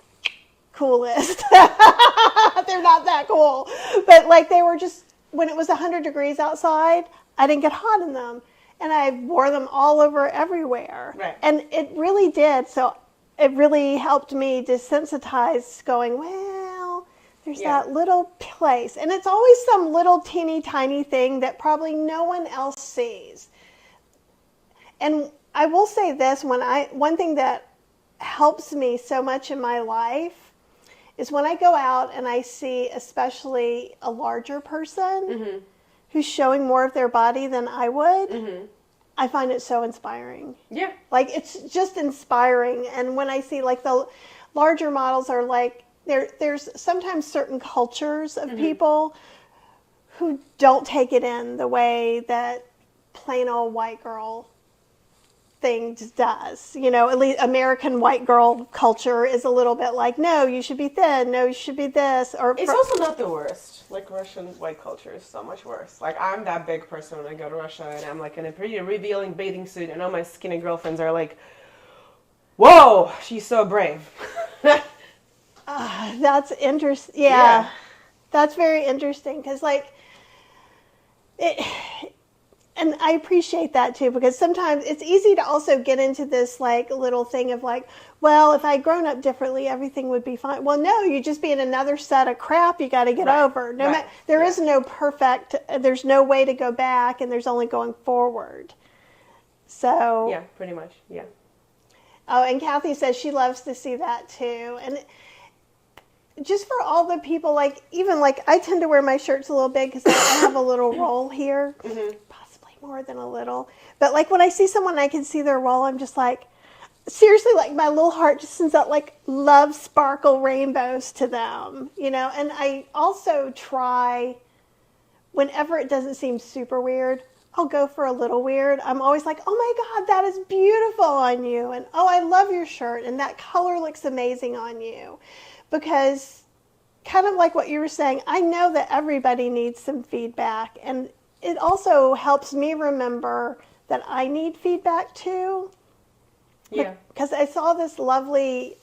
coolest. They're not that cool. But, like, they were just, when it was 100 degrees outside, I didn't get hot in them. And I wore them all over everywhere. Right. And it really did. So it really helped me desensitize, going, well, there's that little place. And it's always some little teeny tiny thing that probably no one else sees. And I will say this, one thing that helps me so much in my life is when I go out and I see especially a larger person who's showing more of their body than I would. I find it so inspiring. Yeah. Like, it's just inspiring. And when I see, like, the larger models are like, there's sometimes certain cultures of people who don't take it in the way that plain old white girl things does. At least American white girl culture is a little bit like, no, you should be thin. No, you should be this. Or it's also not the worst. Like, Russian white culture is so much worse. Like, I'm that big person when I go to Russia, and I'm, like, in a pretty revealing bathing suit, and all my skinny girlfriends are like, whoa, she's so brave. That's interesting. Yeah. That's very interesting, because, like, and I appreciate that too, because sometimes it's easy to also get into this, like, little thing of, like, well, if I'd grown up differently, everything would be fine. Well, no, you just be in another set of crap you got to get over. There is no perfect, there's no way to go back, and there's only going forward. So. Yeah, pretty much, yeah. Oh, and Kathy says she loves to see that too. And just for all the people, like, even, like, I tend to wear my shirts a little big because I have a little roll here. Possibly more than a little. But, like, when I see someone and I can see their roll, I'm just like, seriously, like, my little heart just sends out, like, love sparkle rainbows to them, And I also try, whenever it doesn't seem super weird, I'll go for a little weird. I'm always like, oh my God, that is beautiful on you. And, oh, I love your shirt. And that color looks amazing on you. Because kind of like what you were saying, I know that everybody needs some feedback, and it also helps me remember that I need feedback too. Yeah. Because I saw this lovely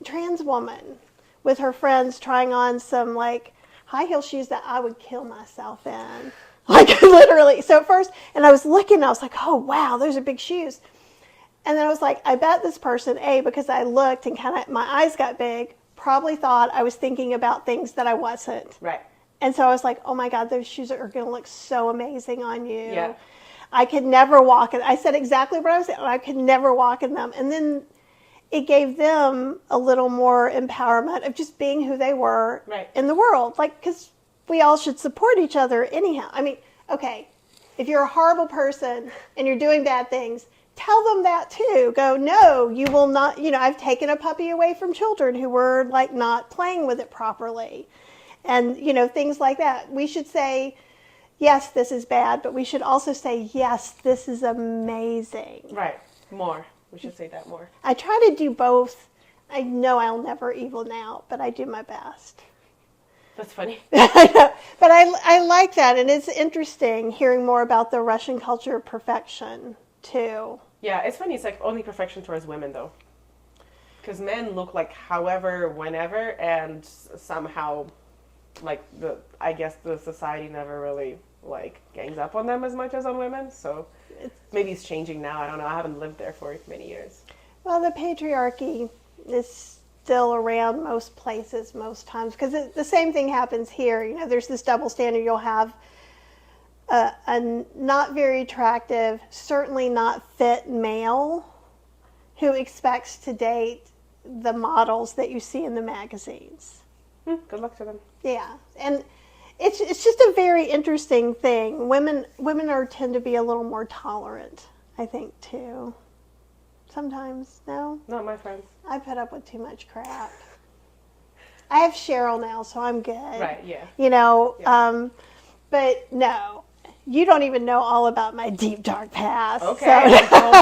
trans woman with her friends trying on some like high heel shoes that I would kill myself in. Like literally. So at first, and I was looking, I was like, oh wow, those are big shoes. And then I was like, I bet this person, because I looked and kind of, my eyes got big, probably thought I was thinking about things that I wasn't. Right. And so I was like, oh my God, those shoes are going to look so amazing on you. Yeah. I could never walk in. I said exactly what I was saying. I could never walk in them. And then it gave them a little more empowerment of just being who they were in the world. Like, because we all should support each other anyhow. I mean, okay, if you're a horrible person and you're doing bad things, tell them that too. Go, no, you will not. I've taken a puppy away from children who were like not playing with it properly. And, things like that. We should say, yes, this is bad, but we should also say, yes, this is amazing. Right. More. We should say that more. I try to do both. I know I'll never even out, but I do my best. That's funny. I know. But I like that, and it's interesting hearing more about the Russian culture of perfection, too. Yeah, it's funny. It's like only perfection towards women, though. Because men look like however, whenever, and somehow, like, I guess the society never really, like, gangs up on them as much as on women, so maybe it's changing now. I don't know. I haven't lived there for many years. Well, the patriarchy is still around most places, most times, because the same thing happens here. There's this double standard. You'll have a not very attractive, certainly not fit male who expects to date the models that you see in the magazines. Good luck to them. Yeah, and it's just a very interesting thing. Women tend to be a little more tolerant, I think, too. Sometimes, no? Not my friends. I put up with too much crap. I have Cheryl now, so I'm good. Right, yeah. Yeah. But no, you don't even know all about my deep, dark past. Okay, so.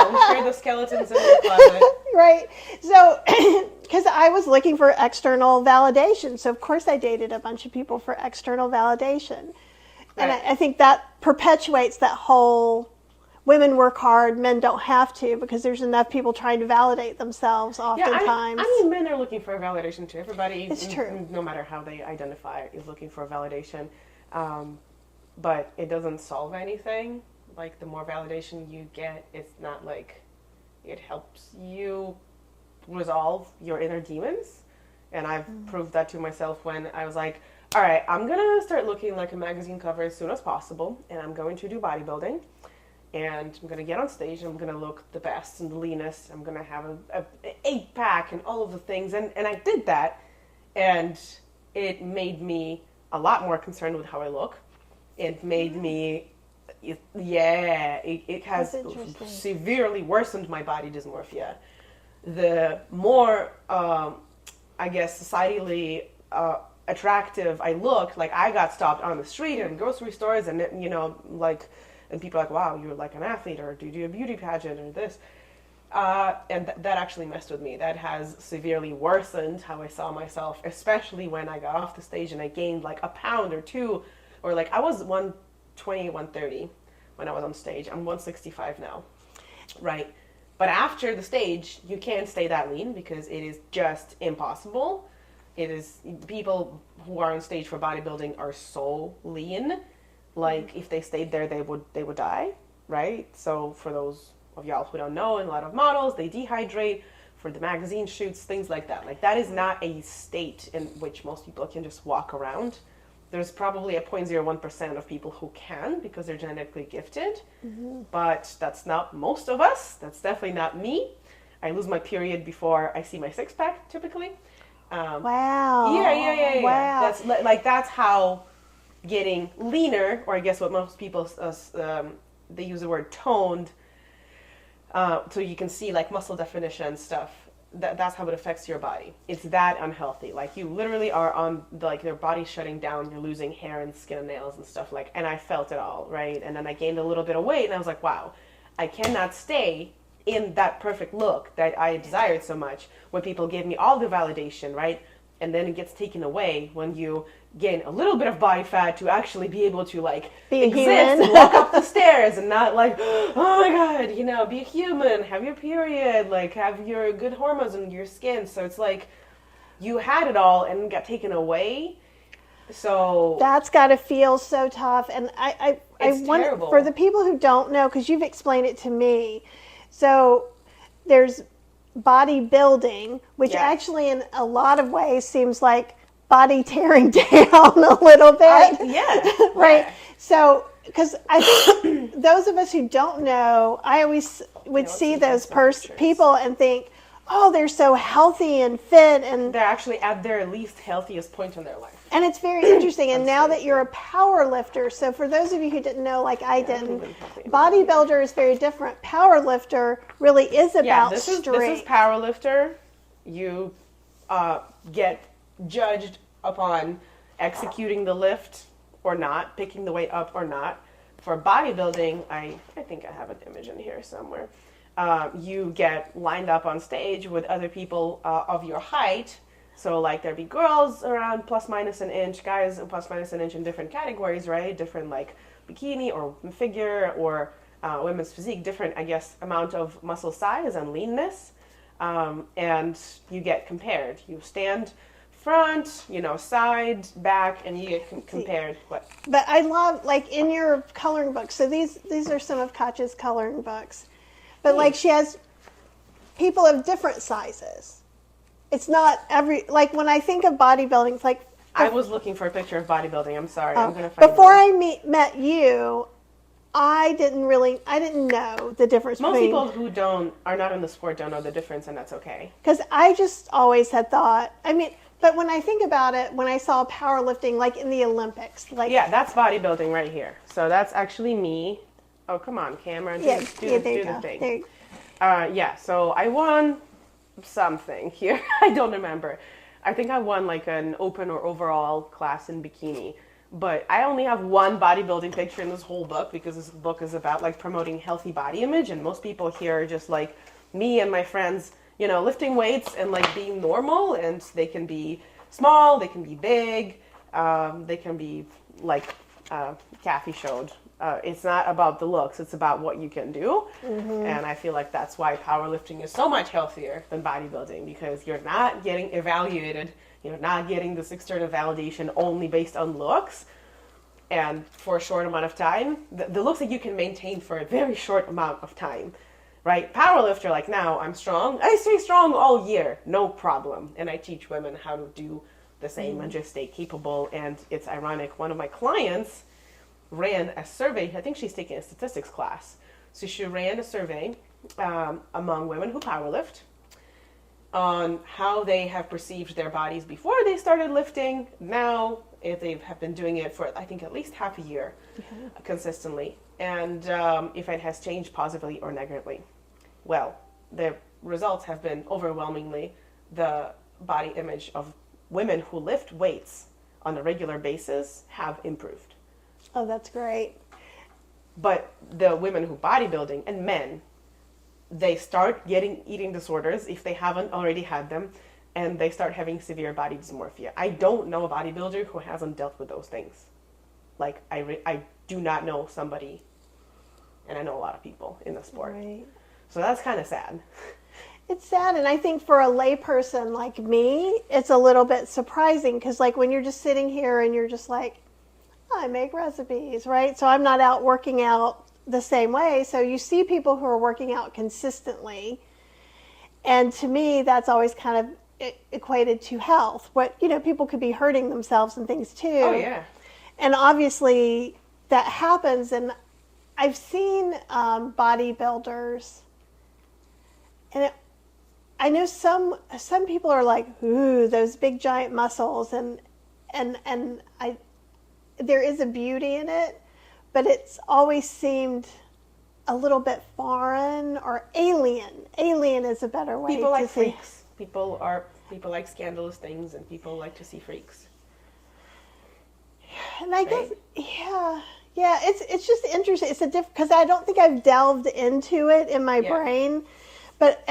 Don't share the skeletons in your closet. Right. So, because I was looking for external validation, so of course I dated a bunch of people for external validation. And I think that perpetuates that whole women work hard, men don't have to, because there's enough people trying to validate themselves oftentimes. Yeah, I mean, men are looking for validation too. Everybody, it's true. No matter how they identify, is looking for validation. But it doesn't solve anything. Like, the more validation you get, it's not like it helps you resolve your inner demons. And I've proved that to myself when I was like, all right, I'm going to start looking like a magazine cover as soon as possible, and I'm going to do bodybuilding. And I'm going to get on stage, and I'm going to look the best and the leanest. I'm going to have an 8-pack and all of the things. And I did that, and it made me a lot more concerned with how I look. It made me, it has severely worsened my body dysmorphia. The more, I guess, societally attractive I look, like I got stopped on the street and grocery stores, and and people are like, wow, you're like an athlete, or do you do a beauty pageant, or this. And that actually messed with me. That has severely worsened how I saw myself, especially when I got off the stage and I gained like a pound or two, or like I was 120, 130 when I was on stage. I'm 165 now, right? But after the stage, you can't stay that lean because it is just impossible. It is, people who are on stage for bodybuilding are so lean. Like, if they stayed there, they would die, right? So for those of y'all who don't know, and a lot of models, they dehydrate for the magazine shoots, things like that. Like, that is not a state in which most people can just walk around. There's probably a 0.01% of people who can because they're genetically gifted, but that's not most of us. That's definitely not me. I lose my period before I see my six-pack, typically. Wow. Yeah. Wow. That's how getting leaner, or I guess what most people, they use the word toned, so you can see like muscle definition stuff. That's how it affects your body. It's that unhealthy. Like, you literally are on, like, their body's shutting down. You're losing hair and skin and nails and stuff, like, and I felt it all, right? And then I gained a little bit of weight, and I was like, wow, I cannot stay in that perfect look that I desired so much, where people gave me all the validation, right? and then it gets taken away when you gain a little bit of body fat to actually be able to like be a exist human and walk up the stairs and not like, oh my God, be a human, have your period, like have your good hormones in your skin. So it's like you had it all and it got taken away. So that's got to feel so tough. And I want, terrible. for the people who don't know, because you've explained it to me, so there's bodybuilding, which actually in a lot of ways seems like body tearing down a little bit. Right. Yeah. So, because I think those of us who don't know, I always would see those people and think, oh, they're so healthy and fit, and they're actually at their least healthiest point in their life. And it's very interesting. And now that you're a power lifter, so for those of you who didn't know, like I didn't, bodybuilder is very different. Power lifter really is about strength. This is power lifter. You get judged upon executing the lift or not, picking the weight up or not. For bodybuilding, I think I have an image in here somewhere. You get lined up on stage with other people of your height. So like there'd be girls around plus minus an inch, guys plus minus an inch in different categories, right? Different like bikini or figure or women's physique, different, I guess, amount of muscle size and leanness. And you get compared. You stand front, side, back, and you get compared. What? But I love, like in your coloring book, so these are some of Katya's coloring books. But like she has people of different sizes. It's not like when I think of bodybuilding, it's like... I was looking for a picture of bodybuilding. I'm sorry. I'm going to find Before I met you, I didn't know the difference between... Most people who are not in the sport don't know the difference, and that's okay. Because I just always had thought, but when I think about it, when I saw powerlifting, like in the Olympics, like... Yeah, that's bodybuilding right here. So that's actually me. Oh, come on, camera. Do the thing. So I won something here. I don't remember. I think I won like an open or overall class in bikini. But I only have one bodybuilding picture in this whole book because this book is about like promoting healthy body image. And most people here are just like me and my friends, lifting weights and like being normal. And they can be small, they can be big, they can be like Kathy showed. It's not about the looks, it's about what you can do. Mm-hmm. And I feel like that's why powerlifting is so much healthier than bodybuilding, because you're not getting evaluated, you're not getting this external validation only based on looks. And for a short amount of time, the looks that you can maintain for a very short amount of time, right? Powerlifter, like now, I'm strong. I stay strong all year, no problem. And I teach women how to do the same and just stay capable. And it's ironic, one of my clients ran a survey. I think she's taking a statistics class. So she ran a survey among women who powerlift on how they have perceived their bodies before they started lifting. Now, if they have been doing it for, I think, at least half a year consistently. And if it has changed positively or negatively. Well, the results have been overwhelmingly the body image of women who lift weights on a regular basis have improved. Oh, that's great. But the women who bodybuilding and men, they start getting eating disorders if they haven't already had them, and they start having severe body dysmorphia. I don't know a bodybuilder who hasn't dealt with those things. Like, I do not know somebody, and I know a lot of people in the sport. Right. So that's kind of sad. It's sad, and I think for a layperson like me, it's a little bit surprising, because like when you're just sitting here and you're just like, I make recipes, right? So I'm not out working out the same way. So you see people who are working out consistently. And to me, that's always kind of equated to health. People could be hurting themselves and things too. Oh, yeah. And obviously that happens. And I've seen bodybuilders, and I know some people are like, ooh, those big giant muscles. And there is a beauty in it, but it's always seemed a little bit foreign or alien. Alien is a better way people to like say. Freaks. People like scandalous things, and people like to see freaks. And I guess, yeah, it's just interesting. It's because I don't think I've delved into it in my brain, but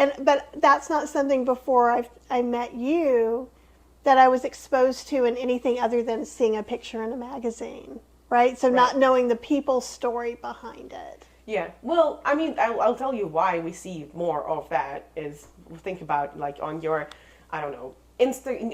that's not something before I met you that I was exposed to in anything other than seeing a picture in a magazine, right? So not knowing the people's story behind it. Yeah. Well, I mean, I'll tell you why we see more of that is think about like on your, I don't know,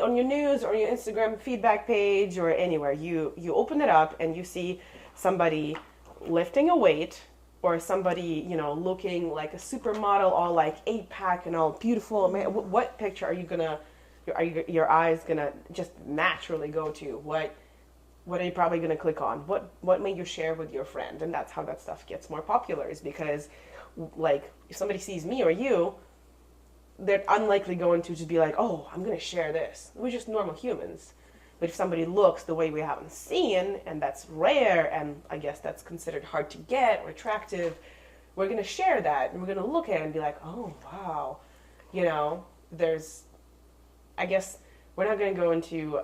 on your news or your Instagram feedback page or anywhere, you open it up and you see somebody lifting a weight or somebody, you know, looking like a supermodel, all like 8-pack and all beautiful. What picture are you gonna, your eyes gonna just naturally go to? What are you probably gonna click on? What may you share with your friend? And that's how that stuff gets more popular, is because like if somebody sees me or you, they're unlikely going to just be like, oh, I'm going to share this. We're just normal humans. But if somebody looks the way we haven't seen, and that's rare, and I guess that's considered hard to get or attractive, we're going to share that, and we're going to look at it and be like, oh, wow. You know, I guess we're not going to go into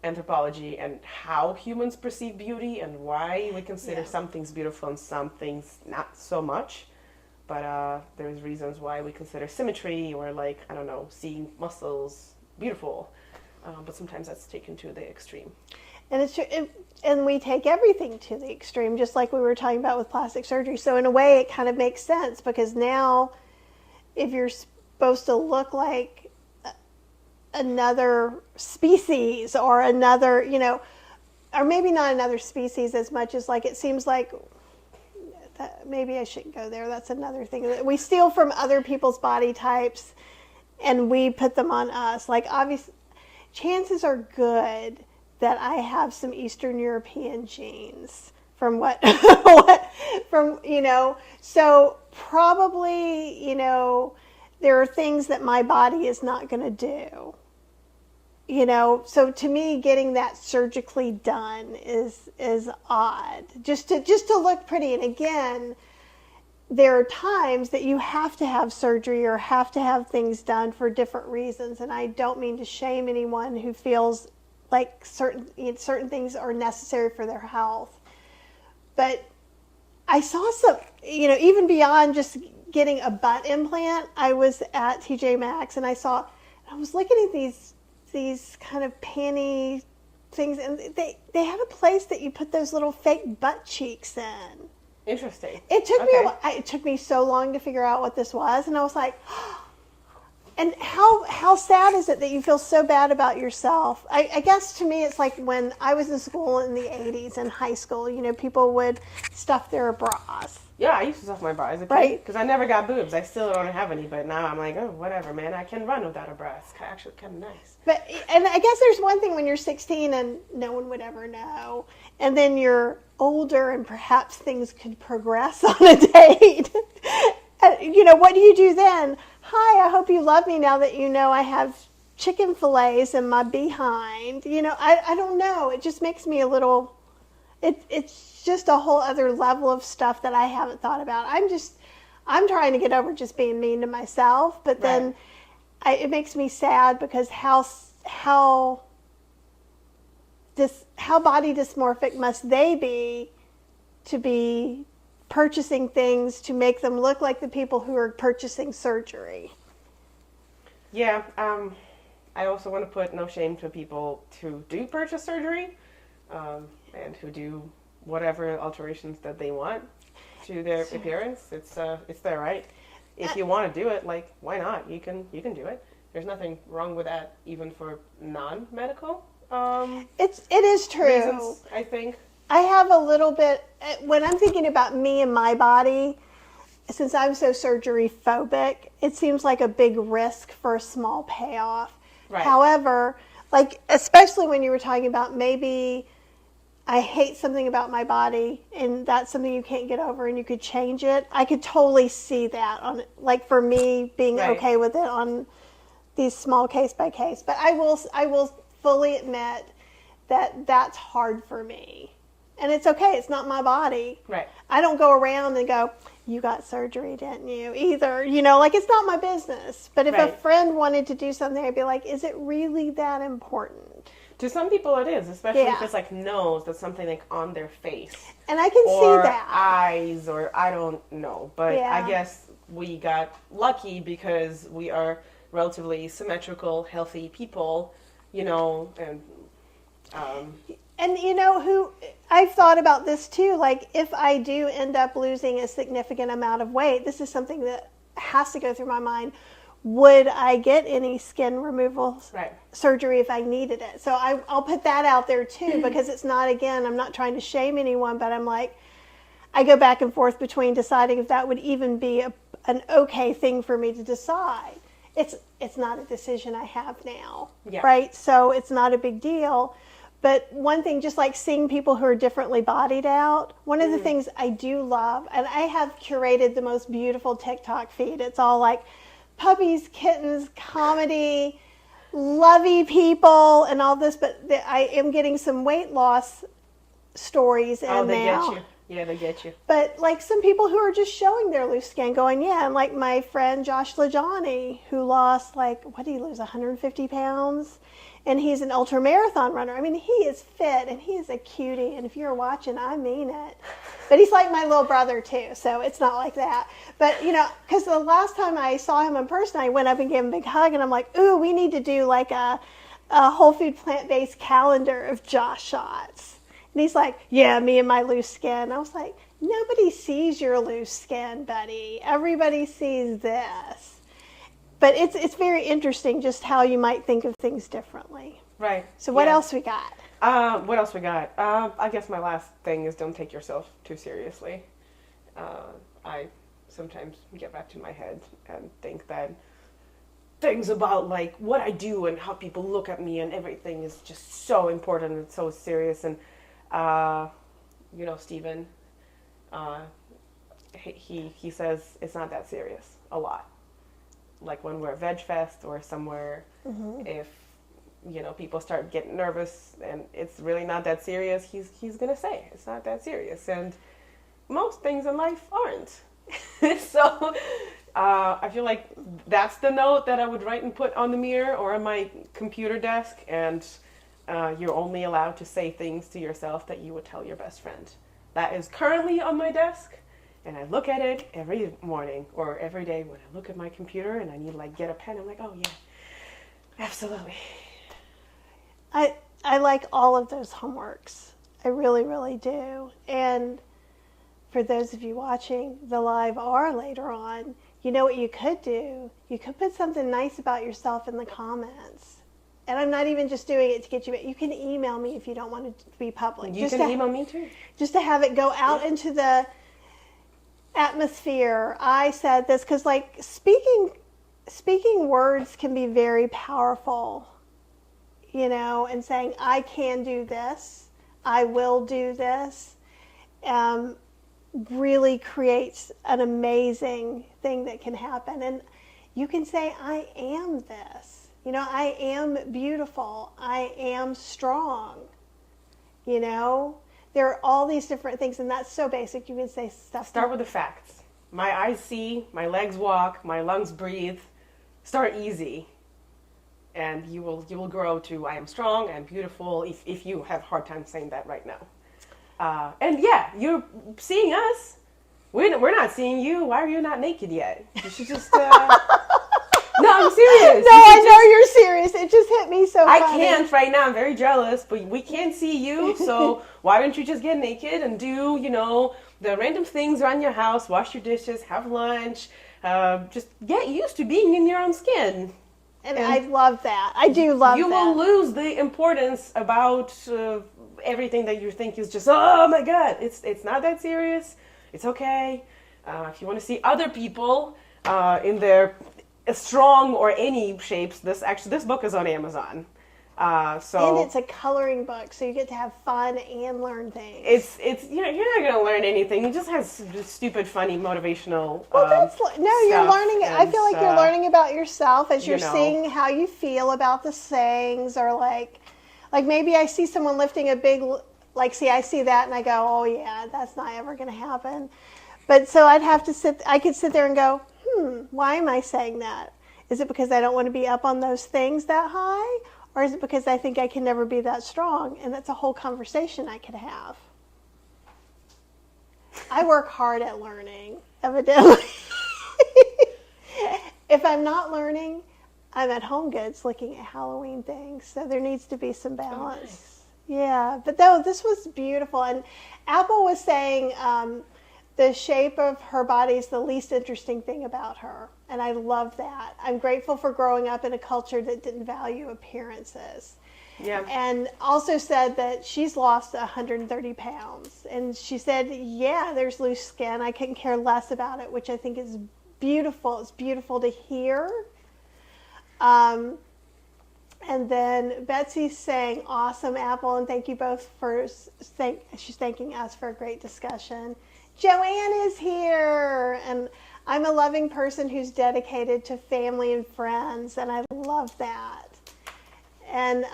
anthropology and how humans perceive beauty and why we consider some things beautiful and some things not so much. But there's reasons why we consider symmetry or like, I don't know, seeing muscles beautiful. But sometimes that's taken to the extreme. And it's true, and we take everything to the extreme, just like we were talking about with plastic surgery. So in a way, it kind of makes sense, because now if you're supposed to look like another species or another, you know, or maybe not another species as much as like it seems like, maybe I shouldn't go there. That's another thing. We steal from other people's body types and we put them on us. Like, obviously, chances are good that I have some Eastern European genes from you know, so probably, you know, there are things that my body is not going to do. You know, so to me, getting that surgically done is odd. Just to look pretty. And again, there are times that you have to have surgery or have to have things done for different reasons. And I don't mean to shame anyone who feels like certain things are necessary for their health. But I saw some, you know, even beyond just getting a butt implant. I was at TJ Maxx and I was looking at these kind of panty things, and they have a place that you put those little fake butt cheeks in. Interesting. It took me so long to figure out what this was, and I was like, and how sad is it that you feel so bad about yourself? I guess to me it's like when I was in school in the 80s in high school, you know, people would stuff their bras. Yeah, I used to stuff my bra as a kid, right? Because I never got boobs. I still don't have any, but now I'm like, oh, whatever, man. I can run without a bra. It's actually kind of nice. And I guess there's one thing when you're 16 and no one would ever know, and then you're older and perhaps things could progress on a date. You know, what do you do then? Hi, I hope you love me now that you know I have chicken fillets in my behind. You know, I don't know. It just makes me a little... It's just a whole other level of stuff that I haven't thought about. I'm trying to get over just being mean to myself, but then it makes me sad because how body dysmorphic must they be to be purchasing things to make them look like the people who are purchasing surgery? Yeah, I also want to put no shame to people who do purchase surgery. And who do whatever alterations that they want to their appearance. It's their right. If you want to do it, like, why not? You can do it. There's nothing wrong with that, even for non-medical. It is true. Reasons, I think. I have a little bit when I'm thinking about me and my body. Since I'm so surgery phobic, it seems like a big risk for a small payoff. Right. However, like especially when you were talking about maybe I hate something about my body and that's something you can't get over and you could change it. I could totally see that on, like, for me being okay with it on these small case by case. But I will fully admit that that's hard for me. And it's okay. It's not my body. Right. I don't go around and go, you got surgery, didn't you? Either, you know, like, it's not my business. But if a friend wanted to do something, I'd be like, is it really that important? To some people it is, especially if it's like nose, that's something like on their face. And I can see that. Or eyes, or I don't know. But I guess we got lucky because we are relatively symmetrical, healthy people, you know, and you know who I've thought about this too, like if I do end up losing a significant amount of weight, this is something that has to go through my mind. Would I get any skin removal surgery if I needed it? So I'll put that out there too, because it's not, again, I'm not trying to shame anyone, but I'm like, I go back and forth between deciding if that would even be an okay thing for me to decide. It's not a decision I have now, right? So it's not a big deal. But one thing, just like seeing people who are differently bodied out, one of the things I do love, and I have curated the most beautiful TikTok feed. It's all like puppies, kittens, comedy, lovey people, and all this. But I am getting some weight loss stories in now. Oh, they get you. Yeah, they get you. But like some people who are just showing their loose skin going, yeah, and like my friend Josh Lajani, who lost like, what did he lose, 150 pounds? And he's an ultra marathon runner. I mean, he is fit and he is a cutie. And if you're watching, I mean it. But he's like my little brother too, so it's not like that. But, you know, because the last time I saw him in person, I went up and gave him a big hug. And I'm like, ooh, we need to do like a whole food plant-based calendar of Josh shots. And he's like, yeah, me and my loose skin. I was like, nobody sees your loose skin, buddy. Everybody sees this. But it's very interesting just how you might think of things differently. Right. So what else we got? What else we got? I guess my last thing is don't take yourself too seriously. I sometimes get back to my head and think that things about like what I do and how people look at me and everything is just so important and so serious. And you know, Stephen, he says it's not that serious a lot. Like when we're at Veg Fest or somewhere, if, you know, people start getting nervous and it's really not that serious, he's going to say it's not that serious. And most things in life aren't. So I feel like that's the note that I would write and put on the mirror or on my computer desk. And you're only allowed to say things to yourself that you would tell your best friend. That is currently on my desk. And I look at it every morning or every day when I look at my computer and I need to like get a pen. I'm like, oh yeah, absolutely. I like all of those homeworks. I really, really do. And for those of you watching the live or later on, you know what you could do? You could put something nice about yourself in the comments. And I'm not even just doing it to get you, you can email me if you don't want it to be public. You can email me too. Just to have it go out into the atmosphere. I said this because like speaking words can be very powerful, you know, and saying I can do this, I will do this, really creates an amazing thing that can happen. And you can say I am this, you know, I am beautiful, I am strong, you know. There are all these different things, and that's so basic. You can say stuff. Start with the facts. My eyes see, my legs walk, my lungs breathe. Start easy, and you will grow to I am strong and beautiful. If you have a hard time saying that right now, and yeah, you're seeing us. We're not seeing you. Why are you not naked yet? You should just. No, I'm serious. No, I know you're serious. It just hit me so I funny. can't right now. I'm very jealous, but we can't see you. So why don't you just get naked and do, you know, the random things around your house, wash your dishes, have lunch, just get used to being in your own skin. And I love that. I do love that. You will lose the importance about everything that you think is just, oh my God, it's not that serious. It's okay. If you want to see other people in their strong or any shapes, this book is on Amazon. And it's a coloring book, so you get to have fun and learn things. It's you're not going to learn anything. It just has stupid, funny, motivational. You're learning. I feel like you're learning about yourself as you're seeing how you feel about the sayings, or like maybe I see someone lifting a big, I see that and I go, oh yeah, that's not ever going to happen. But so I could sit there and go, why am I saying that? Is it because I don't want to be up on those things that high? Or is it because I think I can never be that strong? And that's a whole conversation I could have. I work hard at learning, evidently. If I'm not learning, at Home Goods looking at Halloween things, so there needs to be some balance. Oh, nice. Yeah, but though this was beautiful, and Apple was saying the shape of her body is the least interesting thing about her, and I love that. I'm grateful for growing up in a culture that didn't value appearances. Yeah. And also said that she's lost 130 pounds. And she said, yeah, there's loose skin. I couldn't care less about it, which I think is beautiful. It's beautiful to hear. And then Betsy's saying, awesome, Apple, and thank you both for, she's thanking us for a great discussion. Joanne is here, and I'm a loving person who's dedicated to family and friends, and I love that. And,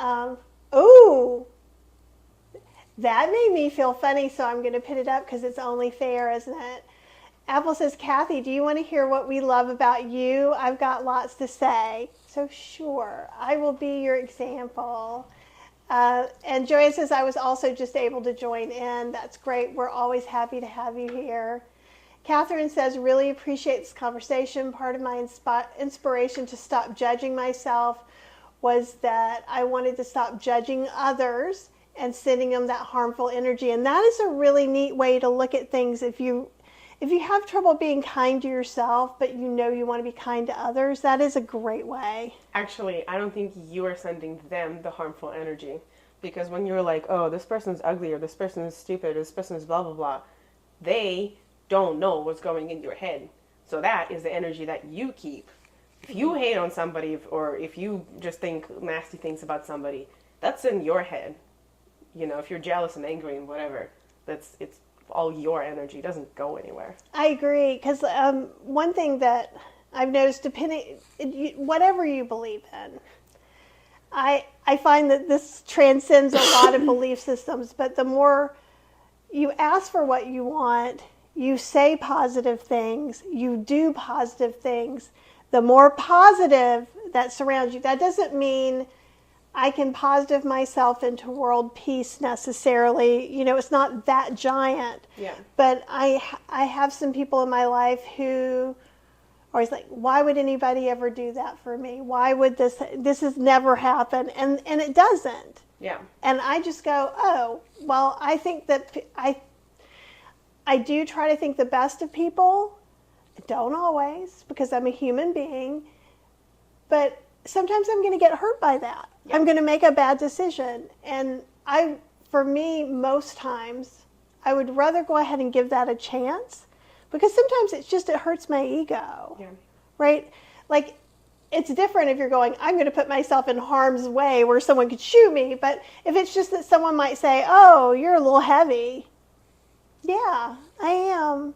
that made me feel funny, so I'm going to put it up because it's only fair, isn't it? Apple says, Kathy, do you want to hear what we love about you? I've got lots to say. So sure, I will be your example. And Joanne says, I was also just able to join in. That's great. We're always happy to have you here. Catherine says, really appreciate this conversation. Part of my inspiration to stop judging myself was that I wanted to stop judging others and sending them that harmful energy. And that is a really neat way to look at things. If you have trouble being kind to yourself, but you know you want to be kind to others, that is a great way. Actually, I don't think you are sending them the harmful energy. Because when you're like, oh, this person's ugly, or this person is stupid, or this person is blah, blah, blah, they don't know what's going in your head. So that is the energy that you keep. If you hate on somebody, or if you just think nasty things about somebody, that's in your head. You know, if you're jealous and angry and whatever, it's all your energy. It doesn't go anywhere. I agree, because one thing that I've noticed, whatever you believe in, I find that this transcends a lot of belief systems, but the more you ask for what you want, you say positive things, you do positive things, the more positive that surrounds you. That doesn't mean I can positive myself into world peace necessarily. You know, it's not that giant. Yeah. But I have some people in my life who are always like, why would anybody ever do that for me? Why would this has never happened? And it doesn't. Yeah. And I just go, oh, well, I think that I do try to think the best of people. I don't always, because I'm a human being. But sometimes I'm going to get hurt by that. Yeah. I'm going to make a bad decision. And for me, most times, I would rather go ahead and give that a chance, because sometimes it hurts my ego. Yeah. Right? Like, it's different if you're going, I'm going to put myself in harm's way where someone could shoot me. But if it's just that someone might say, oh, you're a little heavy. Yeah, I am.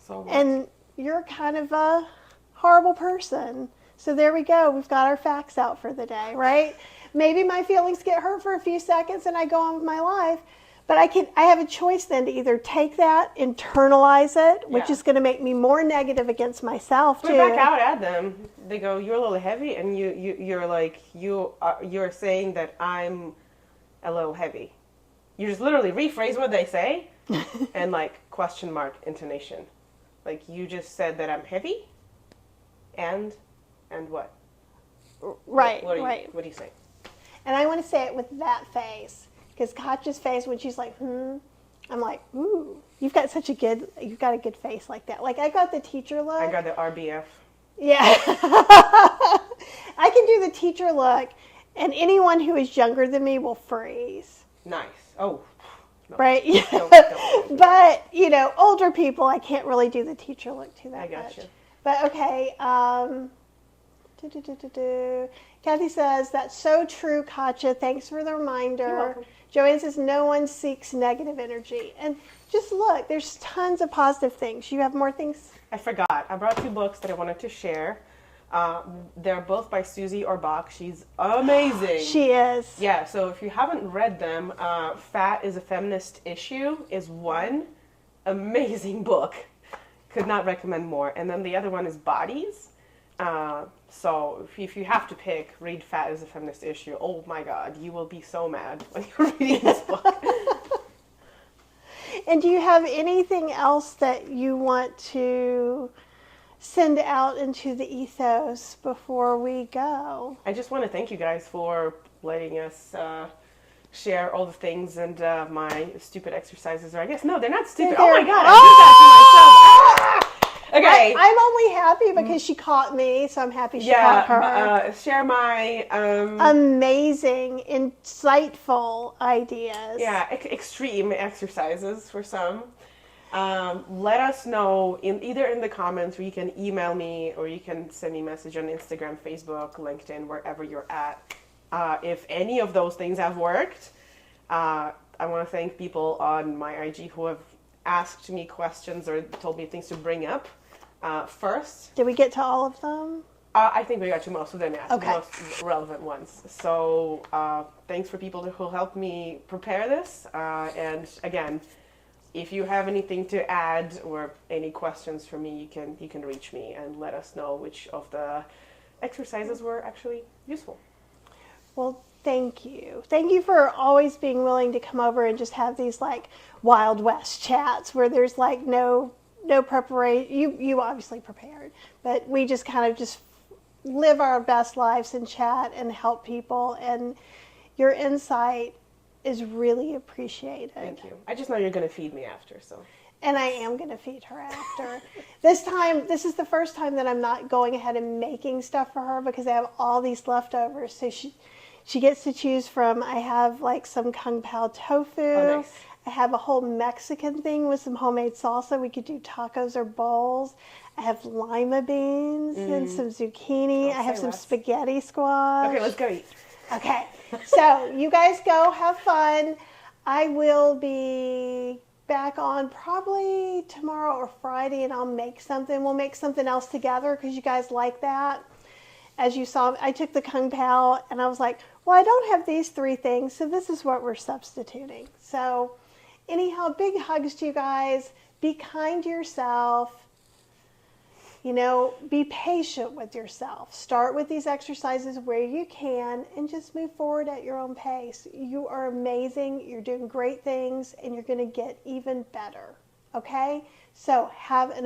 So what? And you're kind of a horrible person. So there we go. We've got our facts out for the day, right? Maybe my feelings get hurt for a few seconds and I go on with my life. But I have a choice then to either take that, internalize it, which is going to make me more negative against myself too. Put it back out at them. They go, you're a little heavy, and you're like, you're saying that I'm a little heavy. You just literally rephrase what they say, and like question mark intonation. Like, you just said that I'm heavy, and what? Right, What do you say? And I want to say it with that face. Because Katya's face, when she's like, I'm like, ooh, you've got a good face like that. Like, I got the teacher look. I got the RBF. Yeah. I can do the teacher look, and anyone who is younger than me will freeze. Nice. Oh. No. Right? No. But, older people, I can't really do the teacher look to that I got much. you. But, okay. Kathy says, that's so true, Katya. Thanks for the reminder. You're welcome. Joanne says, no one seeks negative energy. And just look, there's tons of positive things. You have more things? I forgot. I brought 2 books that I wanted to share. They're both by Susie Orbach. She's amazing. She is. Yeah, so if you haven't read them, Fat is a Feminist Issue is one amazing book. Could not recommend more. And then the other one is Bodies. So if you have to pick, read Fat is a Feminist Issue. Oh my God, you will be so mad when you're reading this book. And do you have anything else that you want to send out into the ethos before we go? I just want to thank you guys for letting us share all the things and my stupid exercises. Or I guess, no, they're not stupid. Oh my God, I did that to myself. Okay. I'm only happy because she caught me, so I'm happy she caught her. Share my amazing, insightful ideas. Yeah, extreme exercises for some. Let us know either in the comments, or you can email me, or you can send me a message on Instagram, Facebook, LinkedIn, wherever you're at. If any of those things have worked, I want to thank people on my IG who have asked me questions or told me things to bring up first. Did we get to all of them? I think we got to most of them, yeah. Okay. The most relevant ones. So thanks for people who helped me prepare this. And again, if you have anything to add or any questions for me, you can reach me and let us know which of the exercises were actually useful. Well, thank you. Thank you for always being willing to come over and just have these like Wild West chats where there's like no preparation. You obviously prepared, but we just kind of just live our best lives and chat and help people, and your insight is really appreciated. Thank you. I just know you're going to feed me after, so. And I am going to feed her after. This is the first time that I'm not going ahead and making stuff for her because I have all these leftovers. So she gets to choose from. I have like some Kung Pao tofu. Oh, nice. I have a whole Mexican thing with some homemade salsa. We could do tacos or bowls. I have lima beans and some zucchini. I have some spaghetti squash. Okay, let's go eat. Okay, so you guys go have fun. I will be back on probably tomorrow or Friday, and I'll make something. We'll make something else together because you guys like that. As you saw, I took the Kung Pao, and I was like, well, I don't have these three things, so this is what we're substituting. So anyhow, big hugs to you guys. Be kind to yourself. You know, be patient with yourself. Start with these exercises where you can and just move forward at your own pace. You are amazing. You're doing great things, and you're going to get even better. Okay? So have an